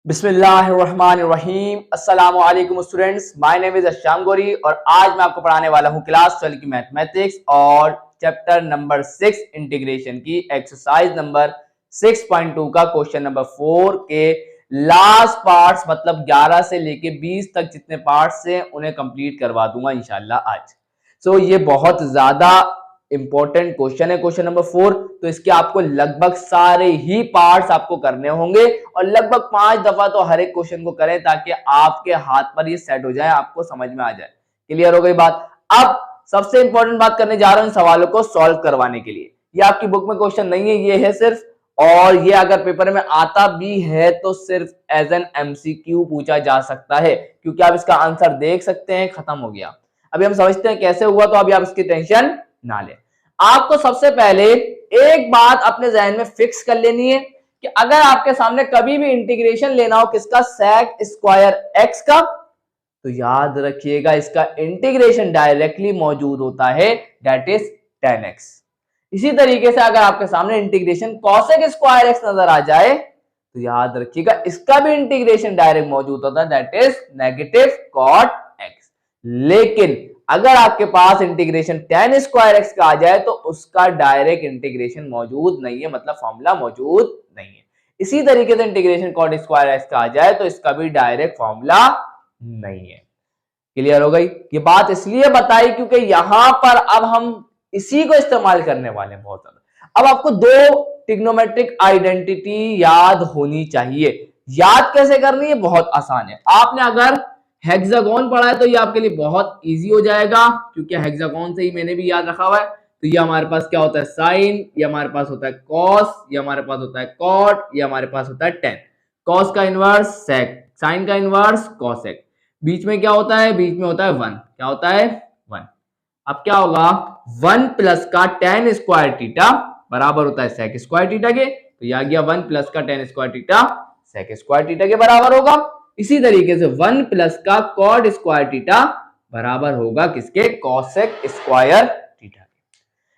बिस्मिल्लाहिर्रहमानिर्रहीम। अस्सलाम वालेकुम स्टूडेंट्स, माय नेम इज अशाम गोरी और आज मैं आपको पढ़ाने वाला हूँ क्लास 12 की मैथमेटिक्स और चैप्टर नंबर 6 इंटीग्रेशन की एक्सरसाइज नंबर 6.2 का क्वेश्चन नंबर 4 के लास्ट पार्ट्स मतलब 11 से लेके 20 तक जितने पार्ट्स हैं उन्हें कंप्लीट करवा दूंगा इंशाल्लाह आज। ये बहुत ज्यादा इंपॉर्टेंट क्वेश्चन है क्वेश्चन नंबर 4। तो इसके आपको लगभग सारे ही पार्ट्स आपको करने होंगे और लगभग 5 दफा तो हर एक क्वेश्चन को करें ताकि आपके हाथ पर ये सेट हो जाए, आपको समझ में आ जाए। क्लियर हो गई बात। अब सबसे इंपॉर्टेंट बात करने जा रहा हूं इन सवालों को सॉल्व करवाने के लिए। ये आपकी बुक में क्वेश्चन नहीं है, ये है सिर्फ, और ये अगर पेपर में आता भी है तो सिर्फ एज एन एमसीक्यू पूछा जा सकता है, क्योंकि आप इसका आंसर देख सकते हैं, खत्म हो गया। अभी हम समझते हैं कैसे हुआ, तो अभी आप इसकी टेंशन ना लें। आपको सबसे पहले एक बात अपने जहन में फिक्स कर लेनी है कि अगर आपके सामने कभी भी इंटीग्रेशन लेना हो किसका, सेक स्क्वायर एक्स का, तो याद रखिएगा इसका इंटीग्रेशन डायरेक्टली मौजूद होता है, दैट इज tan x। इसी तरीके से अगर आपके सामने इंटीग्रेशन कॉसेक स्क्वायर एक्स नजर आ जाए तो याद रखिएगा इसका भी इंटीग्रेशन डायरेक्ट मौजूद होता है, that is negative cot x। लेकिन अगर आपके पास इंटीग्रेशन tan स्क्वायर एक्स का आ जाए तो उसका डायरेक्ट इंटीग्रेशन मौजूद नहीं है, मतलब फॉर्मूला मौजूद नहीं है। इसी तरीके से इंटीग्रेशन cot स्क्वायर एक्स का आ जाए तो इसका भी डायरेक्ट फॉर्मूला नहीं है। क्लियर हो गई ये बात, इसलिए बताई क्योंकि यहां पर अब हम इसी को इस्तेमाल करने वाले हैं बहुत ज्यादा। अब आपको दो ट्रिग्नोमेट्रिक आइडेंटिटी याद होनी चाहिए। याद कैसे करनी है, बहुत आसान है। आपने अगर हेक्सागोन पढ़ा है तो ये आपके लिए बहुत इजी हो जाएगा, क्योंकि हेक्सागोन से ही मैंने भी याद रखा हुआ है। तो ये हमारे पास क्या होता है, साइन, ये हमारे पास होता है कॉस, ये हमारे पास होता है कॉट, ये हमारे पास होता है टेन। कॉस का इनवर्स सेक, साइन का इनवर्स कॉसेक, बीच में क्या होता है, बीच में होता है वन। क्या होता है, वन। अब क्या होगा, वन प्लस का टेन स्क्वायर थीटा बराबर होता है सेक स्क्वायर थीटा के। तो यह आ गया वन प्लस का tan square theta sec square theta के बराबर होगा। इसी तरीके से वन प्लस का कॉट स्क्वायर थीटा बराबर होगा किसके, कॉसेक स्क्वायर थीटा।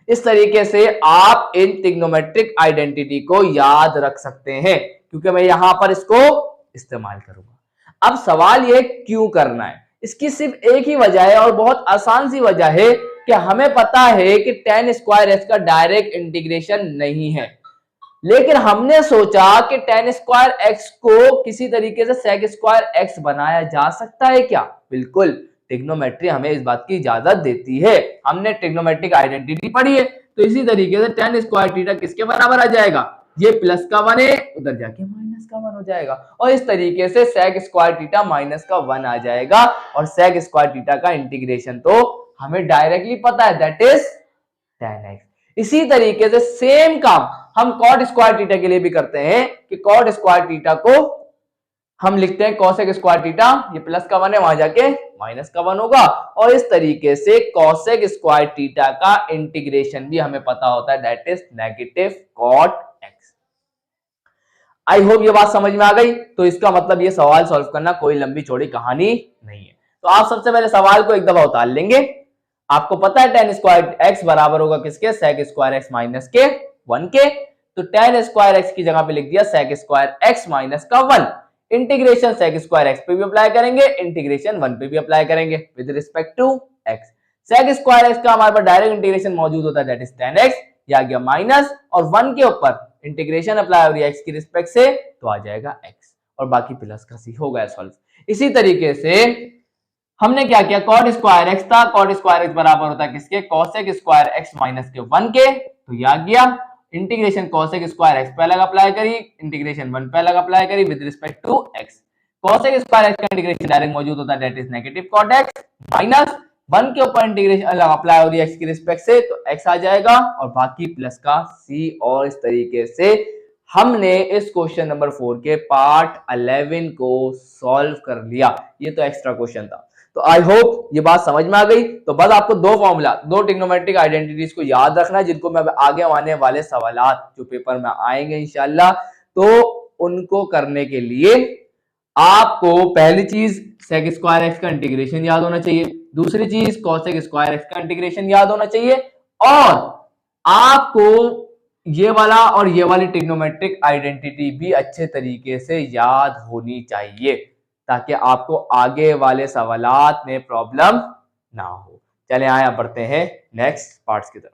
इस तरीके से आप इन ट्रिग्नोमेट्रिक आइडेंटिटी को याद रख सकते हैं, क्योंकि मैं यहां पर इसको इस्तेमाल करूंगा। अब सवाल ये क्यों करना है, इसकी सिर्फ एक ही वजह है और बहुत आसान सी वजह है कि हमें पता है कि tan स्क्वायर एक्स का डायरेक्ट इंटीग्रेशन नहीं है, लेकिन हमने सोचा कि tan स्क्वायर एक्स को किसी तरीके से sec स्क्वायर एक्स बनाया जा सकता है क्या। बिल्कुल, ट्रिग्नोमेट्री हमें इस बात की इजाजत देती है। हमने ट्रिग्नोमेट्रिक आइडेंटिटी पढ़ी है, तो इसी तरीके से tan स्क्वायर थीटा किसके बराबर आ जाएगा, ये प्लस का वन है, उधर जाके माइनस का वन हो जाएगा, और इस तरीके से sec स्क्वायर थीटा माइनस का वन आ जाएगा। और sec स्क्वायर थीटा का इंटीग्रेशन तो हमें डायरेक्टली पता है, दैट इज tan x। इसी तरीके से सेम काम हम कॉट स्क्वायर थीटा के लिए भी करते हैं कि कॉट स्क्वायर थीटा को हम लिखते हैं कॉसेक स्क्वायर थीटा, ये प्लस का वन है, वहां जाके माइनस का वन होगा। और इस तरीके से कॉसेक स्क्वायर थीटा का इंटीग्रेशन भी हमें पता होता है, that is negative cot x. I hope ये बात समझ में आ गई। तो इसका मतलब ये सवाल सॉल्व करना कोई लंबी चौड़ी कहानी नहीं है। तो आप सबसे पहले सवाल को एक दफा उतार लेंगे। आपको पता है tan स्क्वायर एक्स बराबर होगा किसके, sec स्क्वायर एक्स माइनस के वन के। तो tan स्क्वायर एक्स की जगह पे लिख दिया sec स्क्वायर एक्स माइनस का one. Integration sec square x पे भी अप्लाई करेंगे, इंटीग्रेशन वन पे भी अप्लाई करेंगे with respect to x। sec square x का हमारे पास डायरेक्ट इंटीग्रेशन मौजूद होता है, दैट इज tan x। ये आ गया माइनस, और वन के ऊपर इंटीग्रेशन अप्लाई हो रही है x की रिस्पेक्ट से, तो आ जाएगा x, और बाकी प्लस का सी हो गया सॉल्व। इसी तरीके से हमने क्या किया, कॉट स्क्वायर एक्स था, कॉट स्क्वायर एक्स बराबर होता है किसके, कॉसेक स्क्वायर एक्स माइनस के वन के। तो ये आ गया इंटीग्रेशन कॉसेक स्क्वायर एक्स पे अलग अप्लाई करी, इंटीग्रेशन वन पे अलग अप्लाई करी with respect to x. Cosec square x का इंटीग्रेशन डायरेक्ट मौजूद होता है, that is negative cot x, minus one के ऊपर इंटीग्रेशन अलग अप्लाई हो रही है एक्स की रिस्पेक्ट से, तो एक्स आ जाएगा, और बाकी प्लस का सी। और इस तरीके से हमने इस क्वेश्चन नंबर 4 के पार्ट 11 को सॉल्व कर लिया। ये तो एक्स्ट्रा क्वेश्चन था। तो आई होप ये बात समझ में आ गई। तो बस आपको दो फॉर्मूला, दो ट्रिग्नोमेट्रिक आइडेंटिटीज को याद रखना है, जिनको मैं आगे आने वाले सवालात जो पेपर में आएंगे इंशाल्लाह, तो उनको करने के लिए आपको पहली चीज sec स्क्वायर एक्स का इंटीग्रेशन याद होना चाहिए, दूसरी चीज cosec स्क्वायर एक्स का इंटीग्रेशन याद होना चाहिए, और आपको ये वाला और ये वाली ट्रिग्नोमेट्रिक आइडेंटिटी भी अच्छे तरीके से याद होनी चाहिए ताकि आपको आगे वाले सवालात में प्रॉब्लम ना हो। चले आए अब बढ़ते हैं नेक्स्ट पार्ट्स की तरफ।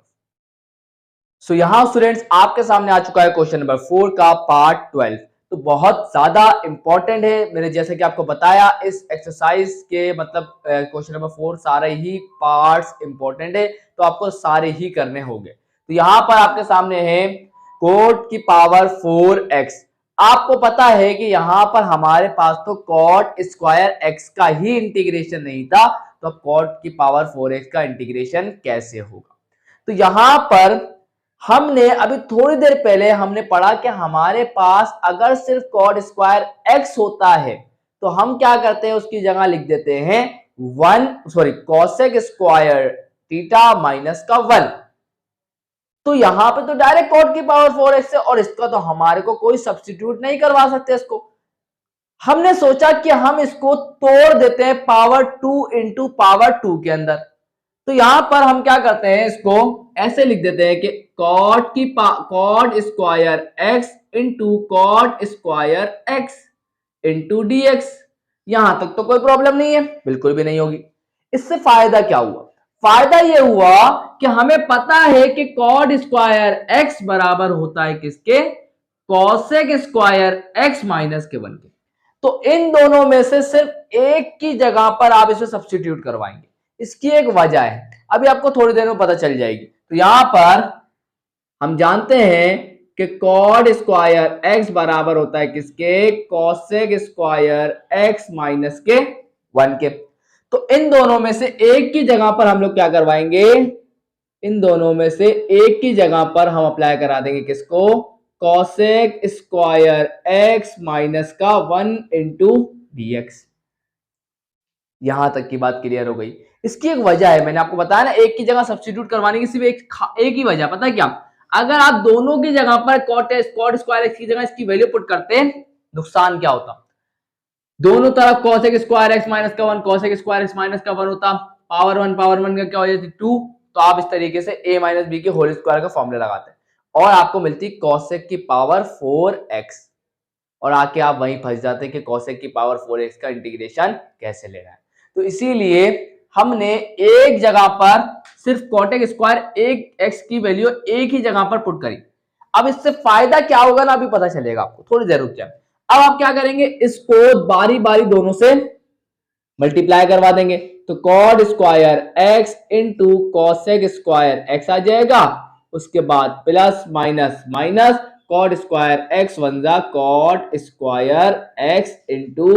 सो यहाँ स्टूडेंट्स आपके सामने आ चुका है क्वेश्चन नंबर 4 का पार्ट 12। तो बहुत ज्यादा इंपॉर्टेंट है, मैंने जैसे कि आपको बताया इस एक्सरसाइज के मतलब क्वेश्चन नंबर 4 सारे ही पार्ट्स इंपॉर्टेंट है, तो आपको सारे ही करने होंगे। तो यहाँ पर आपके सामने है कोट की पावर 4x। आपको पता है कि यहाँ पर हमारे पास तो कॉट स्क्वायर x का ही इंटीग्रेशन नहीं था, तो अब कॉट की पावर 4x का इंटीग्रेशन कैसे होगा। तो यहाँ पर हमने अभी थोड़ी देर पहले हमने पढ़ा कि हमारे पास अगर सिर्फ कॉट स्क्वायर एक्स होता है तो हम क्या करते हैं, उसकी जगह लिख देते हैं कोसेक स्क्वायर थीटा माइनस का 1। तो यहां पे तो डायरेक्ट कॉट की पावर 4x है और इसका तो हमारे को कोई सब्स्टिट्यूट नहीं करवा सकते। इसको हमने सोचा कि हम इसको तोड़ देते हैं पावर 2 इंटू पावर 2 के अंदर। तो यहां पर हम क्या करते हैं, इसको ऐसे लिख देते हैं कि cot square x into cot square x into d x. यहां तक तो कोई प्रॉब्लम नहीं है, बिल्कुल भी नहीं होगी। इससे फायदा क्या हुआ, फायदा यह हुआ कि हमें पता है कि कॉट स्क्वायर एक्स बराबर होता है किसके, कॉसेक स्क्वायर एक्स माइनस के 1 के। तो इन दोनों में से सिर्फ एक की जगह पर आप इसे सब्स्टिट्यूट करवाएंगे। इसकी एक वजह है, अभी आपको थोड़ी देर में पता चल जाएगी। तो यहां पर हम जानते हैं कि कॉड स्क्वायर एक्स बराबर होता है किसके, कॉसेक स्क्वायर एक्स माइनस के 1 के। तो इन दोनों में से एक की जगह पर हम लोग क्या करवाएंगे, इन दोनों में से एक की जगह पर हम अप्लाई करा देंगे किसको, कॉसेक स्क्वायर एक्स माइनस का 1 इंटू डी एक्स। यहां तक की बात क्लियर हो गई। इसकी एक वजह है, मैंने आपको बताया ना एक की जगह सब्स्टिट्यूट करवाने की सिर्फ एक ही वजह, पता है क्या, अगर आप दोनों की जगह पर कॉट स्क्वायर एक्स की जगह इसकी वैल्यू पुट करते, नुकसान क्या होता, दोनों तरफ कॉसेक स्क्वायर एक्स माइनस का 1 कॉसेक स्क्वायर एक्स माइनस का 1 होता, पावर 1 का क्या हो जाती 2। तो आप इस तरीके से a माइनस बी के होल स्क्वायर का फॉर्मूला लगाते और आपको मिलती कॉसेक की पावर 4x, और आके आप वहीं फंस जाते हैं कि कॉसेक की पावर 4x का इंटीग्रेशन कैसे लेना है। तो इसीलिए हमने एक जगह पर सिर्फ कॉटेक स्क्वायर एक एक्स की वैल्यू एक ही जगह पर पुट करी। अब इससे फायदा क्या होगा ना, अभी पता चलेगा आपको, थोड़ी देर रुक जाए। अब आप क्या करेंगे, इसको बारी बारी दोनों से मल्टीप्लाई करवा देंगे। तो cot square x into cosec square x आ जाएगा, उसके बाद plus minus minus cot square x one जा cot square x into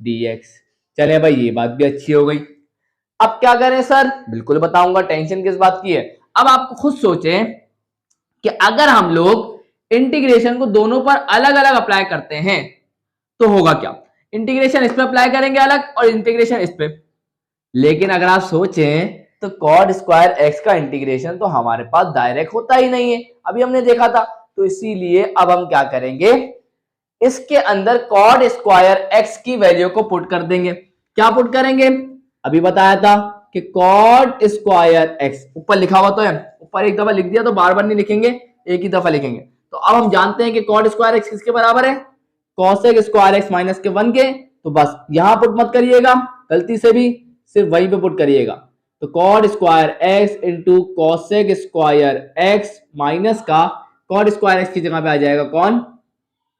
d x. चले भाई ये बात भी अच्छी हो गई। अब क्या करें सर, बिल्कुल बताऊंगा, टेंशन किस बात की है। अब आप खुद सोचें कि अगर हम लोग इंटीग्रेशन को दोनों पर अलग अलग अप्लाई करते हैं तो होगा क्या, इंटीग्रेशन इस पे अप्लाई करेंगे अलग और इंटीग्रेशन इस पे। लेकिन अगर आप सोचें तो कॉड स्क्वायर एक्स का इंटीग्रेशन तो हमारे पास डायरेक्ट होता ही नहीं है, अभी हमने देखा था। तो इसीलिए अब हम क्या करेंगे, इसके अंदर कॉड स्क्वायर एक्स की वैल्यू को पुट कर देंगे। क्या पुट करेंगे, अभी बताया था कि कॉड स्क्वायर एक्स ऊपर लिखा हुआ तो है, ऊपर एक दफा लिख दिया तो बार बार नहीं लिखेंगे, एक ही दफा लिखेंगे। तो अब हम जानते हैं कि कॉड स्क्वायर एक्स किसके बराबर है, कॉसेक स्क्वायर एक्स माइनस के 1 के। तो बस यहां पुट मत करिएगा गलती से भी, सिर्फ वहीं पे पुट kariएगा। तो cot square x into cosec square x minus का कॉड स्क्वायर एक्स की जगह पे आ जाएगा कौन,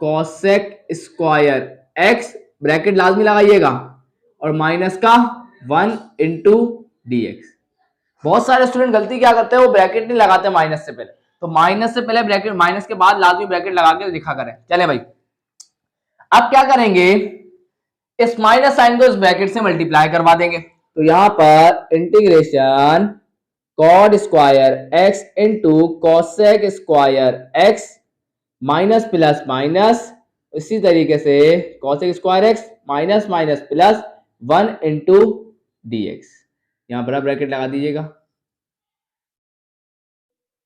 कॉसेक स्क्वायर एक्स, ब्रैकेट लाजमी लगाइएगा, और माइनस का 1 इंटू डी एक्स। बहुत सारे स्टूडेंट गलती क्या करते हैं, वो ब्रैकेट नहीं लगाते माइनस से पहले, तो माइनस से पहले ब्रैकेट, माइनस के बाद लाजमी ब्रैकेट लगा के लिखा करें। चले भाई अब क्या करेंगे, इस माइनस साइन को इस ब्रैकेट से मल्टीप्लाई करवा देंगे। तो यहां पर integration code square x into cosec square x minus plus minus, इसी तरीके से cosec square x minus minus plus 1 into d x, यहां पर ब्रैकेट लगा दीजिएगा।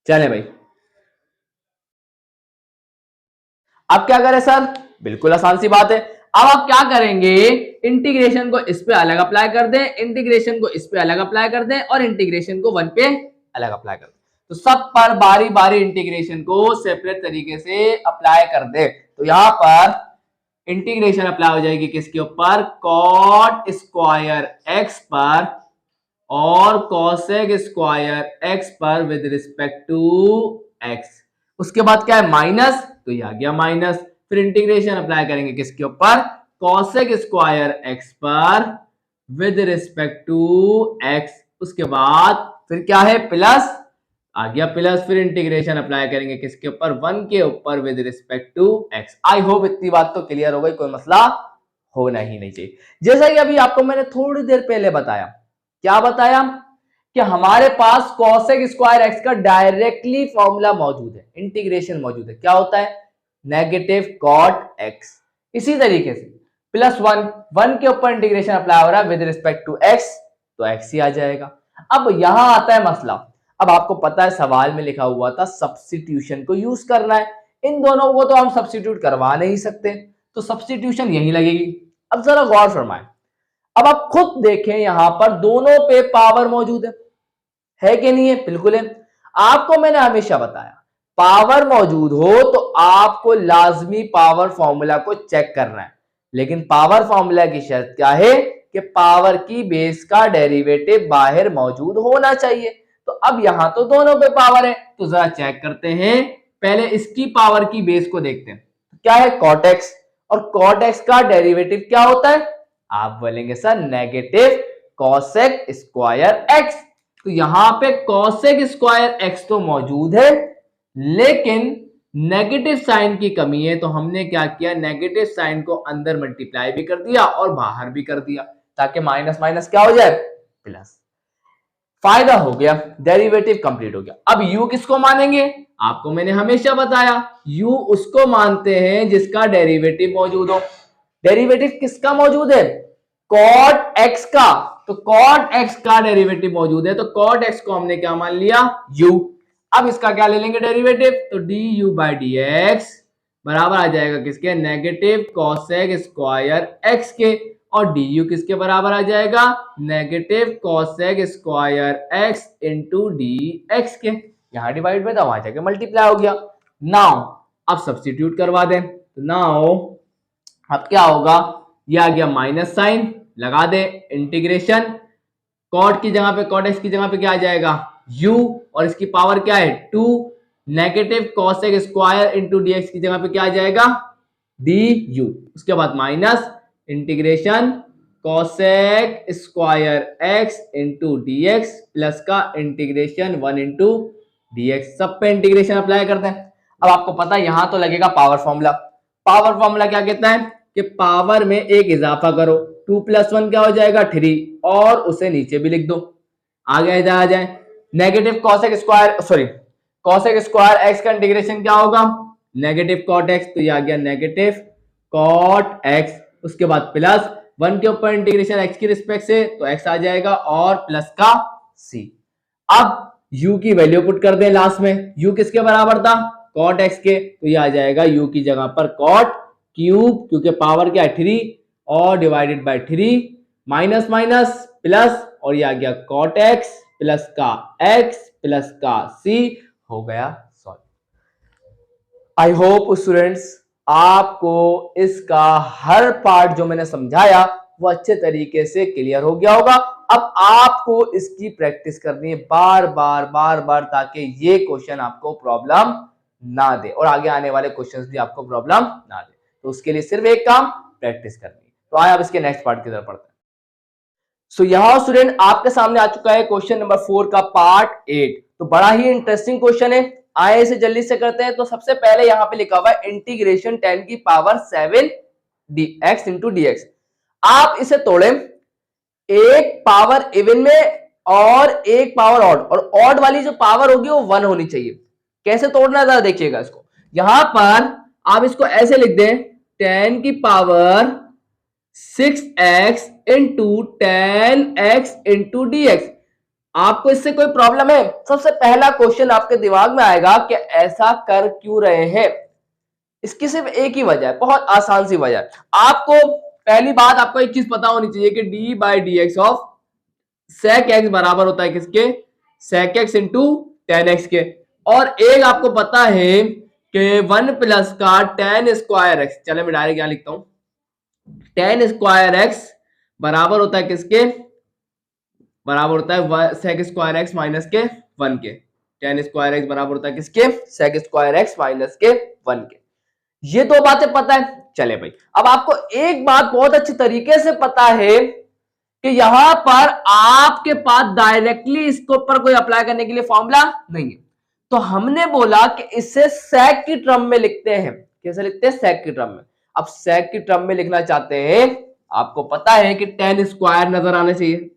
चले भाई अब क्या करें सर, बिल्कुल आसान सी बात है। अब आप क्या करेंगे, इंटीग्रेशन को इस पे अलग अप्लाई कर दें, इंटीग्रेशन को इस पे अलग अप्लाई कर दें और इंटीग्रेशन को 1 पे अलग अप्लाई कर दें। तो सब पर बारी बारी इंटीग्रेशन को सेपरेट तरीके से अप्लाई कर दे। तो यहां पर इंटीग्रेशन अप्लाई हो जाएगी किसके ऊपर, कॉट स्क्वायर एक्स पर और कॉसेक स्क्वायर एक्स पर विद रिस्पेक्ट टू एक्स। उसके बाद क्या है, माइनस, तो ये आ गया माइनस। फिर इंटीग्रेशन अप्लाई करेंगे किसके ऊपर, कॉसेक स्क्वायर एक्स पर विद रिस्पेक्ट टू एक्स। उसके बाद फिर क्या है, प्लस, आ गया प्लस। फिर इंटीग्रेशन अप्लाई करेंगे किसके ऊपर, 1 के ऊपर with respect to x. I hope इतनी बात तो क्लियर हो गई, कोई मसला होना ही नहीं चाहिए। जैसा कि अभी आपको मैंने थोड़ी देर पहले बताया, क्या बताया कि हमारे पास कॉसेक स्क्वायर एक्स का डायरेक्टली फॉर्मूला मौजूद है, इंटीग्रेशन मौजूद है। क्या होता है, नेगेटिव कॉट एक्स। इसी तरीके से प्लस 1 के ऊपर इंटीग्रेशन अप्लाई हो रहा है विद रिस्पेक्ट टू एक्स, तो एक्स ही आ जाएगा। अब यहां आता है मसला। अब आपको पता है सवाल में लिखा हुआ था सब्स्टिट्यूशन को यूज करना है, इन दोनों को तो हम सब्स्टिट्यूट करवा नहीं सकते, तो सब्स्टिट्यूशन यही लगेगी। अब जरा गौर फरमाएं, अब आप खुद देखें यहां पर दोनों पे पावर मौजूद है कि नहीं है, बिल्कुल है। आपको मैंने हमेशा बताया पावर मौजूद हो तो आपको लाजमी पावर फॉर्मूला को चेक करना है, लेकिन पावर फॉर्मूला की शर्त क्या है कि पावर की बेस का डेरिवेटिव बाहर मौजूद होना चाहिए। तो अब यहां तो दोनों पे पावर है, तो जरा चेक करते हैं, पहले इसकी पावर की बेस को देखते हैं। क्या है, कॉट एक्स, और कॉट एक्स का डेरिवेटिव क्या होता है, आप बोलेंगे sir negative cosec square x. तो यहां पे कॉसेक स्क्वायर एक्स तो मौजूद है, लेकिन नेगेटिव साइन की कमी है, तो हमने क्या किया, नेगेटिव साइन को अंदर मल्टीप्लाई भी कर दिया और बाहर भी कर दिया, ताकि माइनस माइनस क्या हो जाए, प्लस। फायदा हो गया, डेरिवेटिव कंप्लीट हो गया। अब u किसको मानेंगे, आपको मैंने हमेशा बताया u उसको मानते हैं जिसका डेरिवेटिव मौजूद हो। डेरिवेटिव किसका मौजूद है, कॉट एक्स का, तो कॉट एक्स का डेरिवेटिव मौजूद है, तो कॉट एक्स को हमने क्या मान लिया, u। अब इसका क्या ले लेंगे डेरिवेटिव, तो du बाई डी एक्स बराबर आ जाएगा किसके, नेगेटिव कॉसेक स्क्वायर एक्स के, और du किसके बराबर आ जाएगा, negative cosec square x into d x के। यहां डिवाइड में था, वहां जाके मल्टीप्लाई हो गया। नाउ अब सब्स्टिट्यूट करवा दें, तो नाउ अब क्या होगा, ये आ गया माइनस साइन, लगा दे इंटीग्रेशन, कॉट की जगह पे, कॉट एक्स की जगह पे क्या आ जाएगा, u, और इसकी पावर क्या है 2, negative cosec square into d x की जगह पे क्या आ जाएगा, du। उसके बाद minus integration cosec square x into d x plus का इंटीग्रेशन 1 इंटू डीएक्स, सब पे इंटीग्रेशन अप्लाई करते हैं। अब आपको पता है यहां तो लगेगा पावर फॉर्मूला। पावर फॉर्मूला क्या कहता है कि पावर में एक इजाफा करो, 2 + 1 क्या हो जाएगा 3, और उसे नीचे भी लिख दो, आगे इधर आ जाए। Negative cosec square, sorry cosec square x का इंटीग्रेशन क्या होगा, नेगेटिव कॉट एक्स, तो ये आ गया नेगेटिव कॉट एक्स। उसके बाद प्लस 1 के ऊपर इंटीग्रेशन एक्स की रिस्पेक्ट से, तो एक्स आ जाएगा, और प्लस का सी। अब u की वैल्यू पुट कर दें लास्ट में, u किसके बराबर था, कॉट एक्स के, तो ये आ जाएगा u की जगह पर कॉट क्यूब, क्योंकि पावर क्या है 3, और divided by 3, minus minus plus, और ये आ गया कॉट एक्स प्लस का x प्लस का c, हो गया सॉल्व। आई होप स्टूडेंट्स आपको इसका हर पार्ट जो मैंने समझाया वो अच्छे तरीके से क्लियर हो गया होगा। अब आपको इसकी प्रैक्टिस करनी है बार बार, ताकि ये क्वेश्चन आपको प्रॉब्लम ना दे और आगे आने वाले क्वेश्चंस भी आपको प्रॉब्लम ना दे। तो उसके लिए सिर्फ एक काम, प्रैक्टिस करनी है। तो आए अब इसके नेक्स्ट पार्ट की तरफ पढ़ते हैं। सो यहाँ स्टूडेंट आपके सामने आ चुका है क्वेश्चन नंबर 4 का पार्ट 8। तो बड़ा ही इंटरेस्टिंग क्वेश्चन है, आए इसे जल्दी से करते हैं। तो सबसे पहले यहाँ पे लिखा हुआ है इंटीग्रेशन 10 की पावर 7 dx इंटू dx। आप इसे तोड़े, एक पावर इवन में और एक पावर ऑड, और ऑड वाली जो पावर होगी वो 1 होनी चाहिए। कैसे तोड़ना है जरा देखिएगा इसको। यहां पर आप इसको ऐसे लिख दें 10 की power 6x into 10x into dx। आपको इससे कोई प्रॉब्लम है? सबसे पहला क्वेश्चन आपके दिमाग में आएगा कि ऐसा कर क्यों रहे हैं। इसकी सिर्फ एक ही वजह है, बहुत आसान सी वजह है। आपको पहली बात, आपको एक चीज पता होनी चाहिए कि d by D x of sec x बराबर होता है किसके, sec x इंटू 10x के, और एक आपको पता है कि 1 प्लस का tan स्क्वायर एक्स, चले मैं डायरेक्ट क्या लिखता हूं, tan स्क्वायर एक्स बराबर होता है किसके, बराबर होता है sec स्क्वायर एक्स माइनस के 1 के। tan स्क्वायर एक्स बराबर होता है किसके, sec स्क्वायर एक्स माइनस के 1 के। ये दो बातें पता है। चले भाई, अब आपको एक बात बहुत अच्छी तरीके से पता है कि यहां पर आपके पास डायरेक्टली इसके ऊपर कोई अप्लाई करने के लिए फॉर्मूला नहीं है, तो हमने बोला कि इसे sec की टर्म में लिखते हैं। कैसे लिखते हैं, sec की टर्म में। अब sec की टर्म में लिखना चाहते हैं, आपको पता है कि tan स्क्वायर नजर आना चाहिए,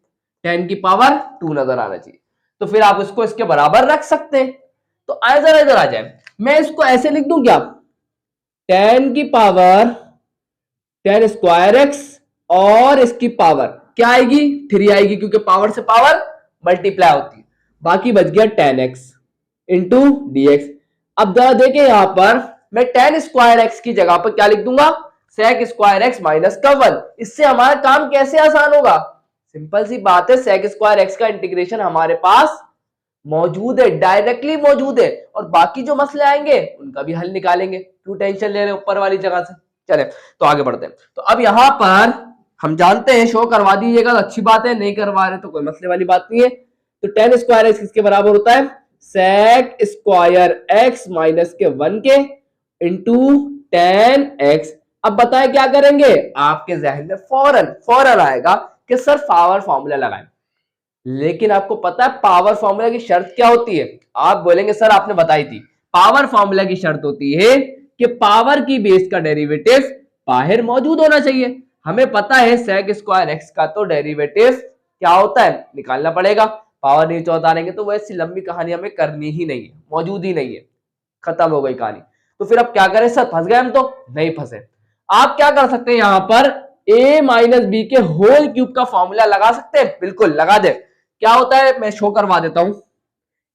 10 की पावर 2 नजर आना चाहिए, तो फिर आप इसको इसके बराबर रख सकते हैं। तो आए जरा इधर आ जाए, मैं इसको ऐसे लिख दूं क्या, 10 की पावर 10 स्क्वायर एक्स और इसकी पावर क्या आएगी, 3 आएगी, क्योंकि पावर से पावर मल्टीप्लाई होती है। बाकी बच गया 10x इंटू dx। अब जरा देखें यहां पर मैं 10 स्क्वायर एक्स की जगह पर क्या लिख दूंगा, sec स्क्वायर एक्स माइनस का 1। इससे हमारा काम कैसे आसान होगा, सिंपल सी बात है, sec स्क्वायर एक्स का इंटीग्रेशन हमारे पास मौजूद है, डायरेक्टली मौजूद है, और बाकी जो मसले आएंगे उनका भी हल निकालेंगे, क्यों टेंशन ले रहे ऊपर वाली जगह से। चले तो आगे बढ़ते हैं। तो अब यहां पर हम जानते हैं, शो करवा दीजिएगा तो अच्छी बात है, नहीं करवा रहे तो कोई मसले वाली बात नहीं है। तो 10 स्क्वायर एक्स किसके बराबर होता है, sec स्क्वायर एक्स माइनस के 1 के इंटू 10x। अब बताए क्या करेंगे, आपके जहन में फौरन आएगा कि सर पावर फॉर्मूला लगाएं, लेकिन आपको पता है पावर फॉर्मूला की शर्त क्या होती है, आप बोलेंगे सर आपने बताई थी, पावर फॉर्मूला की शर्त होती है कि पावर की बेस का डेरिवेटिव बाहर मौजूद होना चाहिए। हमें पता है sec स्क्वायर एक्स का तो डेरिवेटिव क्या होता है, निकालना पड़ेगा, पावर नीचे उतारेंगे तो वैसी लंबी कहानी हमें करनी ही नहीं है, मौजूद ही नहीं है, खत्म हो गई कहानी। तो फिर अब क्या करें सर, फंस गए हम, तो नहीं फंसे। आप क्या कर सकते हैं, यहां पर a माइनस बी के होल क्यूब का फॉर्मूला लगा सकते हैं, बिल्कुल लगा दे। क्या होता है, मैं शो करवा देता हूं,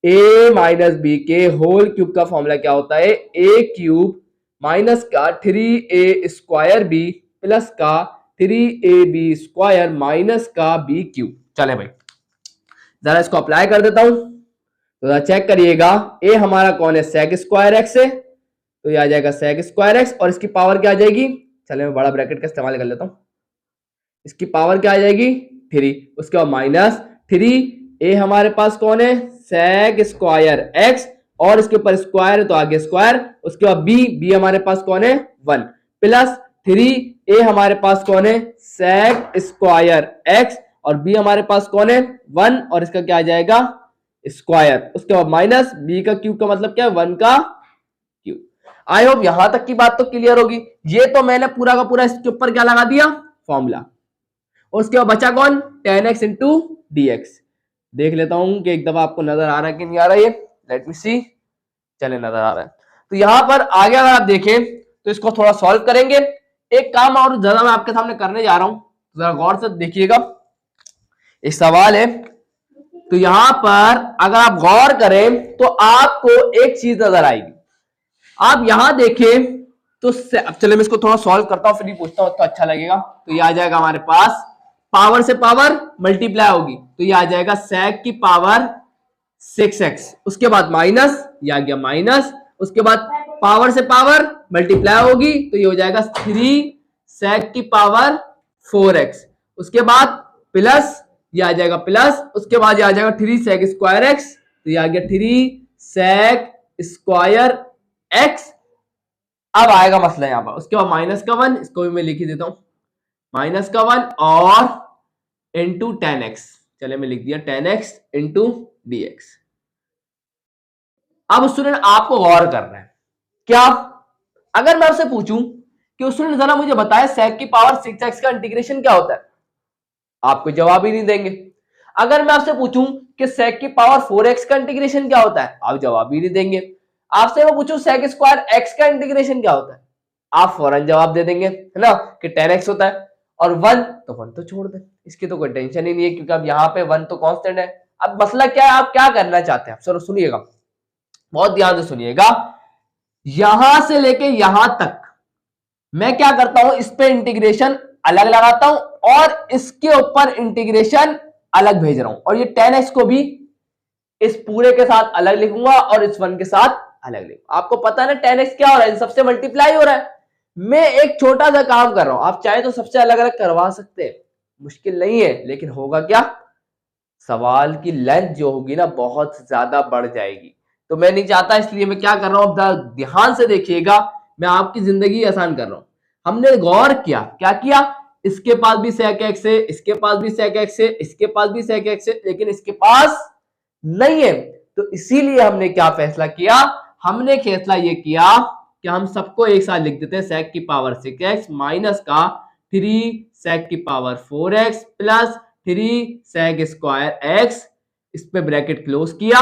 a माइनस बी के होल क्यूब का फॉर्मूला क्या होता है, a क्यूब माइनस का 3a स्क्वायर बी प्लस का 3ab स्क्वायर माइनस का b क्यूब। चले भाई जरा इसको अप्लाई कर देता हूं, तो जरा चेक करिएगा, a हमारा कौन है, sec स्क्वायर एक्स है, तो ये आ जाएगा sec स्क्वायर एक्स, और इसकी पावर क्या आ जाएगी, चले मैं बड़ा ब्रैकेट का इस्तेमाल कर लेता हूं, इसकी पावर क्या आ जाएगी 3, उसके बाद माइनस 3a हमारे पास कौन है, sec स्क्वायर एक्स, और इसके ऊपर स्क्वायर है तो आगे स्क्वायर, उसके बाद b हमारे पास कौन है 1, प्लस 3a हमारे पास कौन है sec स्क्वायर एक्स, और b हमारे पास कौन है 1, और इसका क्या आ जाएगा स्क्वायर, उसके बाद माइनस b का क्यूब का मतलब क्या है 1 का क्यूब। आई होप यहां तक की बात तो क्लियर होगी। ये तो मैंने पूरा का पूरा इसके ऊपर क्या लगा दिया, फॉर्मूला, और उसके बाद बचा कौन 10x इंटू dx। देख लेता हूं कि एक दफा आपको नजर आ रहा है कि नहीं आ रहा है, ये लेट मी सी, चले नजर आ रहा है। तो यहां पर आगे अगर आप देखें तो इसको थोड़ा सॉल्व करेंगे। एक काम और ज्यादा मैं आपके सामने करने जा रहा हूं, तो जरा गौर से देखिएगा, एक सवाल है, तो यहां पर अगर आप गौर करें तो आपको एक चीज नजर आएगी। आप यहां देखें तो अब चले मैं इसको थोड़ा सॉल्व करता हूं, फिर ही पूछता हूं तो अच्छा लगेगा। तो ये आ जाएगा हमारे पास, पावर से पावर मल्टीप्लाई होगी, तो ये आ जाएगा sec की पावर 6x, उसके बाद माइनस, ये आ गया माइनस, उसके बाद पावर से पावर मल्टीप्लाई होगी, तो ये हो जाएगा 3 sec की पावर 4x, उसके बाद प्लस, ये आ जाएगा प्लस, उसके बाद ये आ जाएगा 3 sec स्क्वायर एक्स, तो ये आ गया 3 sec स्क्वायर एक्स। अब आएगा मसला यहां पर, उसके बाद माइनस का 1, इसको भी मैं लिख ही देता हूं, माइनस का 1 और इंटू 10x, चले मैं लिख दिया 10x इंटू dx। अब स्टूडेंट आपको गौर करना है, क्या अगर मैं आपसे पूछूं कि स्टूडेंट जरा मुझे बताएं sec की पावर 6x का इंटीग्रेशन क्या होता है, आपको जवाब ही नहीं देंगे। अगर मैं आपसे पूछूं कि sec की पावर 4x का इंटीग्रेशन क्या होता है, आप जवाब ही नहीं देंगे। आपसे मैं पूछूं sec स्क्वायर x का इंटीग्रेशन क्या होता है, आप फौरन जवाब दे देंगे, है ना, कि 10x होता है, और 1 तो 1 तो छोड़ दे, इसकी तो कोई टेंशन ही नहीं है, क्योंकि अब यहाँ पे 1 तो कांस्टेंट है। अब मसला क्या है, आप क्या करना चाहते हैं, सर सुनिएगा, बहुत ध्यान से सुनिएगा, यहां से लेके यहां तक मैं क्या करता हूं, इस पे इंटीग्रेशन अलग लगाता हूं और इसके ऊपर इंटीग्रेशन अलग भेज रहा हूं, और ये 10x को भी इस पूरे के साथ अलग लिखूंगा और इस 1 के साथ अलग लिखूंगा। आपको पता है ना tan x क्या हो रहा है, इन सबसे मल्टीप्लाई हो रहा है। मैं एक छोटा सा काम कर रहा हूं, आप चाहे तो सबसे अलग अलग करवा सकते हैं, मुश्किल नहीं है, लेकिन होगा क्या, सवाल की लेंथ जो होगी ना बहुत ज्यादा बढ़ जाएगी, तो मैं नहीं चाहता, इसलिए मैं क्या कर रहा हूं, अब ध्यान से देखिएगा, मैं आपकी जिंदगी आसान कर रहा हूं। हमने गौर किया, क्या किया, इसके पास भी sec x है, इसके पास भी sec x है, इसके पास भी sec x है, लेकिन इसके पास नहीं है। तो इसीलिए हमने क्या फैसला किया, हमने फैसला ये किया कि हम सबको एक साथ लिख देते हैं, sec की पावर 6x माइनस का 3 sec की power 4x plus 3 sec square x, इस पे ब्रैकेट क्लोज किया,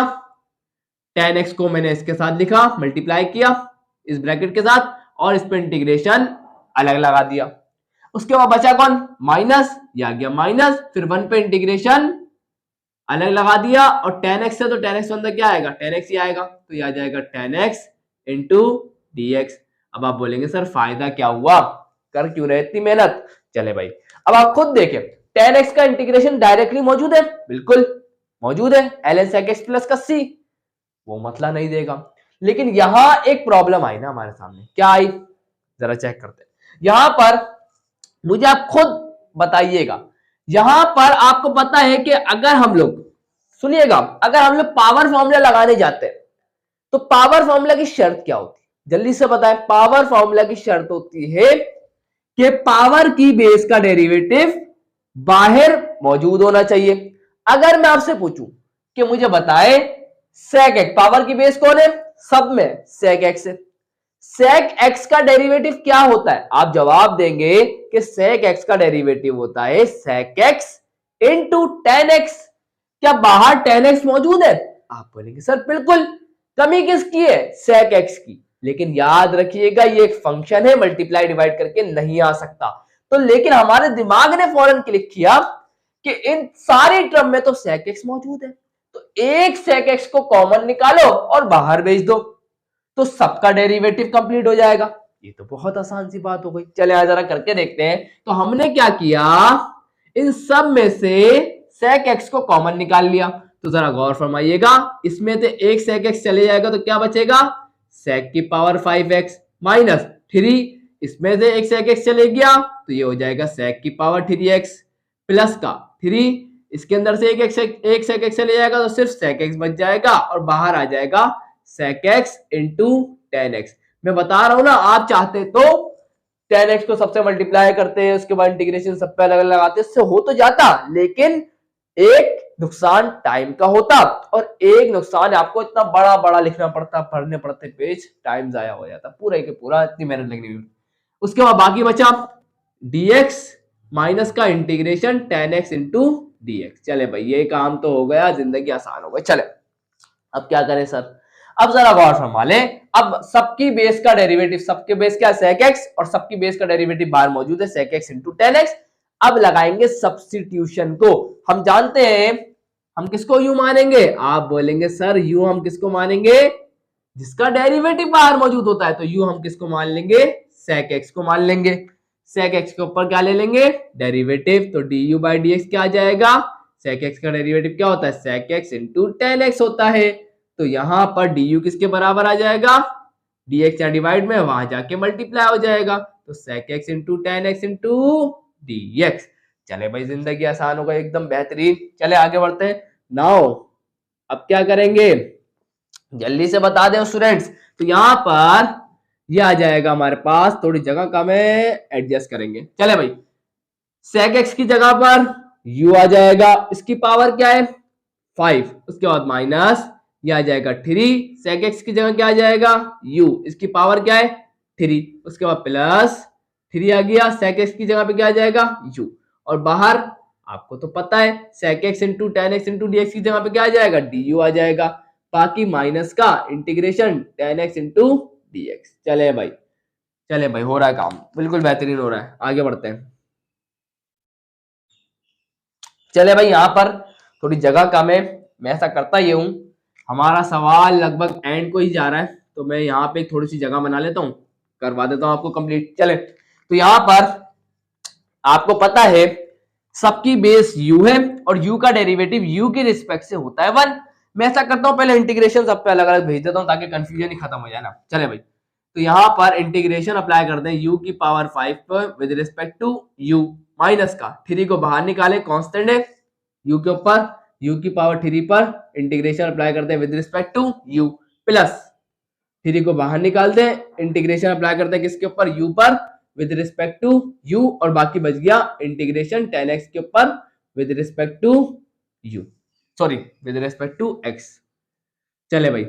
tan x को मैंने इसके साथ लिखा, मल्टीप्लाई किया इस ब्रैकेट के साथ, और इस पे इंटीग्रेशन अलग लगा दिया। उसके बाद बचा कौन, माइनस, ये आ गया माइनस, फिर 1 पे इंटीग्रेशन अलग लगा दिया, और tan x है तो tan x अंदर क्या आएगा, tan x ही आएगा, तो ये आ जाएगा tan x इंटू dx। अब आप बोलेंगे सर फायदा क्या हुआ, कर क्यों रहे इतनी मेहनत, चले भाई अब आप खुद देखें, tan x का इंटीग्रेशन डायरेक्टली मौजूद है, बिल्कुल मौजूद है, ln sec x प्लस का c, वो मतला नहीं देगा। लेकिन यहां एक प्रॉब्लम आई ना हमारे सामने, क्या आई, जरा चेक करते हैं। यहां पर मुझे आप खुद बताइएगा, यहां पर आपको पता है कि अगर हम लोग, सुनिएगा, अगर हम लोग पावर फॉर्मूला लगाने जाते हैं तो पावर फॉर्मूला की शर्त क्या होती है, जल्दी से बताएं। पावर फॉर्मूला की शर्त होती है कि पावर की बेस का डेरिवेटिव बाहर मौजूद होना चाहिए। अगर मैं आपसे पूछूं कि मुझे बताए sec x, पावर की बेस कौन है, सब में sec x है, sec x का डेरिवेटिव क्या होता है, आप जवाब देंगे कि sec x का डेरिवेटिव होता है sec x into tan x। क्या बाहर tan x मौजूद है, आप बोलेंगे सर बिल्कुल, कमी किसकी है, sec x की, लेकिन याद रखिएगा ये एक फंक्शन है, मल्टीप्लाई डिवाइड करके नहीं आ सकता। तो लेकिन हमारे दिमाग ने फौरन क्लिक किया कि इन सारी टर्म में तो sec x मौजूद है, तो एक sec x को कॉमन निकालो और बाहर भेज दो, तो सबका डेरिवेटिव कंप्लीट हो जाएगा। ये तो बहुत आसान सी बात हो गई, चले आज जरा करके देखते हैं। तो हमने क्या किया, इन सब में से sec x को कॉमन निकाल लिया, तो जरा गौर फरमाइएगा, इसमें से एक sec x चले जाएगा तो क्या बचेगा, sec की पावर 5x माइनस 3, इसमें से एक sec x चले गया तो ये हो जाएगा sec की पावर 3x प्लस का 3, इसके अंदर से एक sec x चले जाएगा तो सिर्फ sec x बच जाएगा, और बाहर आ जाएगा sec x into tan x। मैं बता रहा हूं ना, आप चाहते तो tan x को सबसे मल्टीप्लाई करते हैं, उसके बाद इंटीग्रेशन सब पे अलग अलग लगाते, इससे हो तो जाता, लेकिन एक नुकसान टाइम का होता, और एक नुकसान आपको इतना बड़ा बड़ा लिखना पड़ता, पढ़ने पड़ते पेज, टाइम जाया हो जाता पूरा के पूरा, इतनी मेहनत लगनी हुई। उसके बाद बाकी बचा dx माइनस का integration tan x into dx। चले भाई ये काम तो हो गया, जिंदगी आसान हो गई। चले अब क्या करें सर, अब जरा गौर फरमा ले, अब सबकी बेस का डेरिवेटिव, सबके बेस क्या sec x, और सबकी बेस का डेरिवेटिव बाहर मौजूद है sec x into tan x। अब लगाएंगे सब्स्टिट्यूशन को, हम जानते हैं हम किसको u मानेंगे, आप बोलेंगे सर u हम किसको मानेंगे, जिसका डेरिवेटिव बाहर मौजूद होता है, तो u हम किसको मान लेंगे, sec x को मान लेंगे। sec x के ऊपर क्या ले लेंगे, डेरिवेटिव, तो du बाई dx क्या आ जाएगा, sec x का डेरिवेटिव क्या होता है, sec x into tan x होता है, तो यहां पर du किसके बराबर आ जाएगा, dx या डिवाइड में वहां जाके मल्टीप्लाई हो जाएगा, तो sec x into tan x into dx। चले भाई जिंदगी आसान हो गई, एकदम बेहतरीन। चले आगे बढ़ते हैं। नाउ अब क्या करेंगे, जल्दी से बता दें स्टूडेंट्स। तो यहां पर ये आ जाएगा हमारे पास, थोड़ी जगह कम है, एडजस्ट करेंगे। चले भाई sec x की जगह पर u आ जाएगा, इसकी पावर क्या है 5, उसके बाद माइनस ये आ जाएगा 3, sec x की जगह क्या आ जाएगा u, इसकी पावर क्या है 3, उसके बाद प्लस 3 आ गया, sec x की जगह पे क्या आ जाएगा u, और बाहर आपको तो पता है sec x into tan x into dx की जगह पे क्या आ जाएगा du आ जाएगा, बाकी माइनस का integration tan x into dx। चले भाई, चले भाई हो रहा है काम, बिल्कुल बेहतरीन हो रहा है, आगे बढ़ते हैं। चले भाई यहां पर थोड़ी जगह कम है, मैं ऐसा करता ही हूं, हमारा सवाल लगभग एंड को ही जा रहा है, तो मैं यहाँ पे थोड़ी सी जगह बना लेता हूँ, करवा देता हूँ आपको कंप्लीट। चले तो यहाँ पर आपको पता है सबकी बेस u है, और u का डेरिवेटिव u के रिस्पेक्ट से होता है 1, मैं ऐसा करता हूं पहले इंटीग्रेशन सब पे अलग अलग भेज देता हूं ताकि कंफ्यूजन ही खत्म हो जाए ना। चले भाई, तो यहाँ पर इंटीग्रेशन अप्लाई करते हैं u की पावर 5 पर with respect to u minus का 3 को बाहर निकाले, कांस्टेंट है u के ऊपर, u की पावर 3 पर इंटीग्रेशन अप्लाई करते हैं with respect to u plus 3 को बाहर निकालते हैं, इंटीग्रेशन अप्लाई करते हैं किसके ऊपर, u पर विद रिस्पेक्ट टू u, और बाकी बच गया इंटीग्रेशन tan x के ऊपर with respect to u, sorry with respect to x। चले भाई,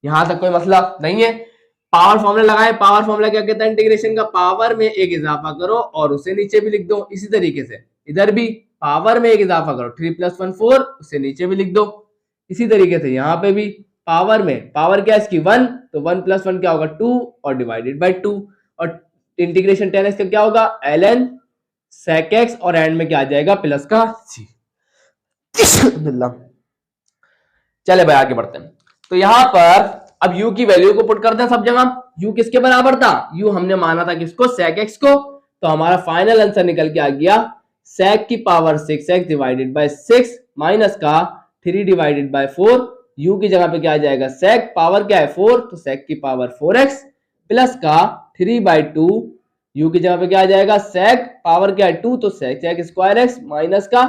यहां तक कोई मसला नहीं है। पावर फॉर्मूला लगाए, पावर फॉर्मूला क्या कहता है इंटीग्रेशन का, पावर में एक इजाफा करो और उसे नीचे भी लिख दो। इसी तरीके से इधर भी पावर में एक इजाफा करो, 3 + 1 4, उसे नीचे भी लिख दो। इसी तरीके से यहाँ पे भी पावर में, पावर क्या है इसकी 1, तो 1 + 1 क्या होगा 2 और डिवाइडेड बाय 2, और इंटीग्रेशन tan x का क्या होगा ln sec x, और एंड में क्या आ जाएगा प्लस का c। चले भाई आगे बढ़ते हैं। तो यहां पर अब u की वैल्यू को पुट करते हैं सब जगह। u किसके बराबर था, u हमने माना था किसको, sec x को, तो हमारा फाइनल आंसर निकल के आ गया sec की power 6x divided by 6 minus का 3 डिवाइडेड बाय 4, u की जगह पे क्या आ जाएगा sec पावर क्या है 4, तो sec की पावर 4x प्लस का 3/2, u की जगह पे क्या आ जाएगा sec पावर क्या है 2, तो sec स्क्वायर x माइनस का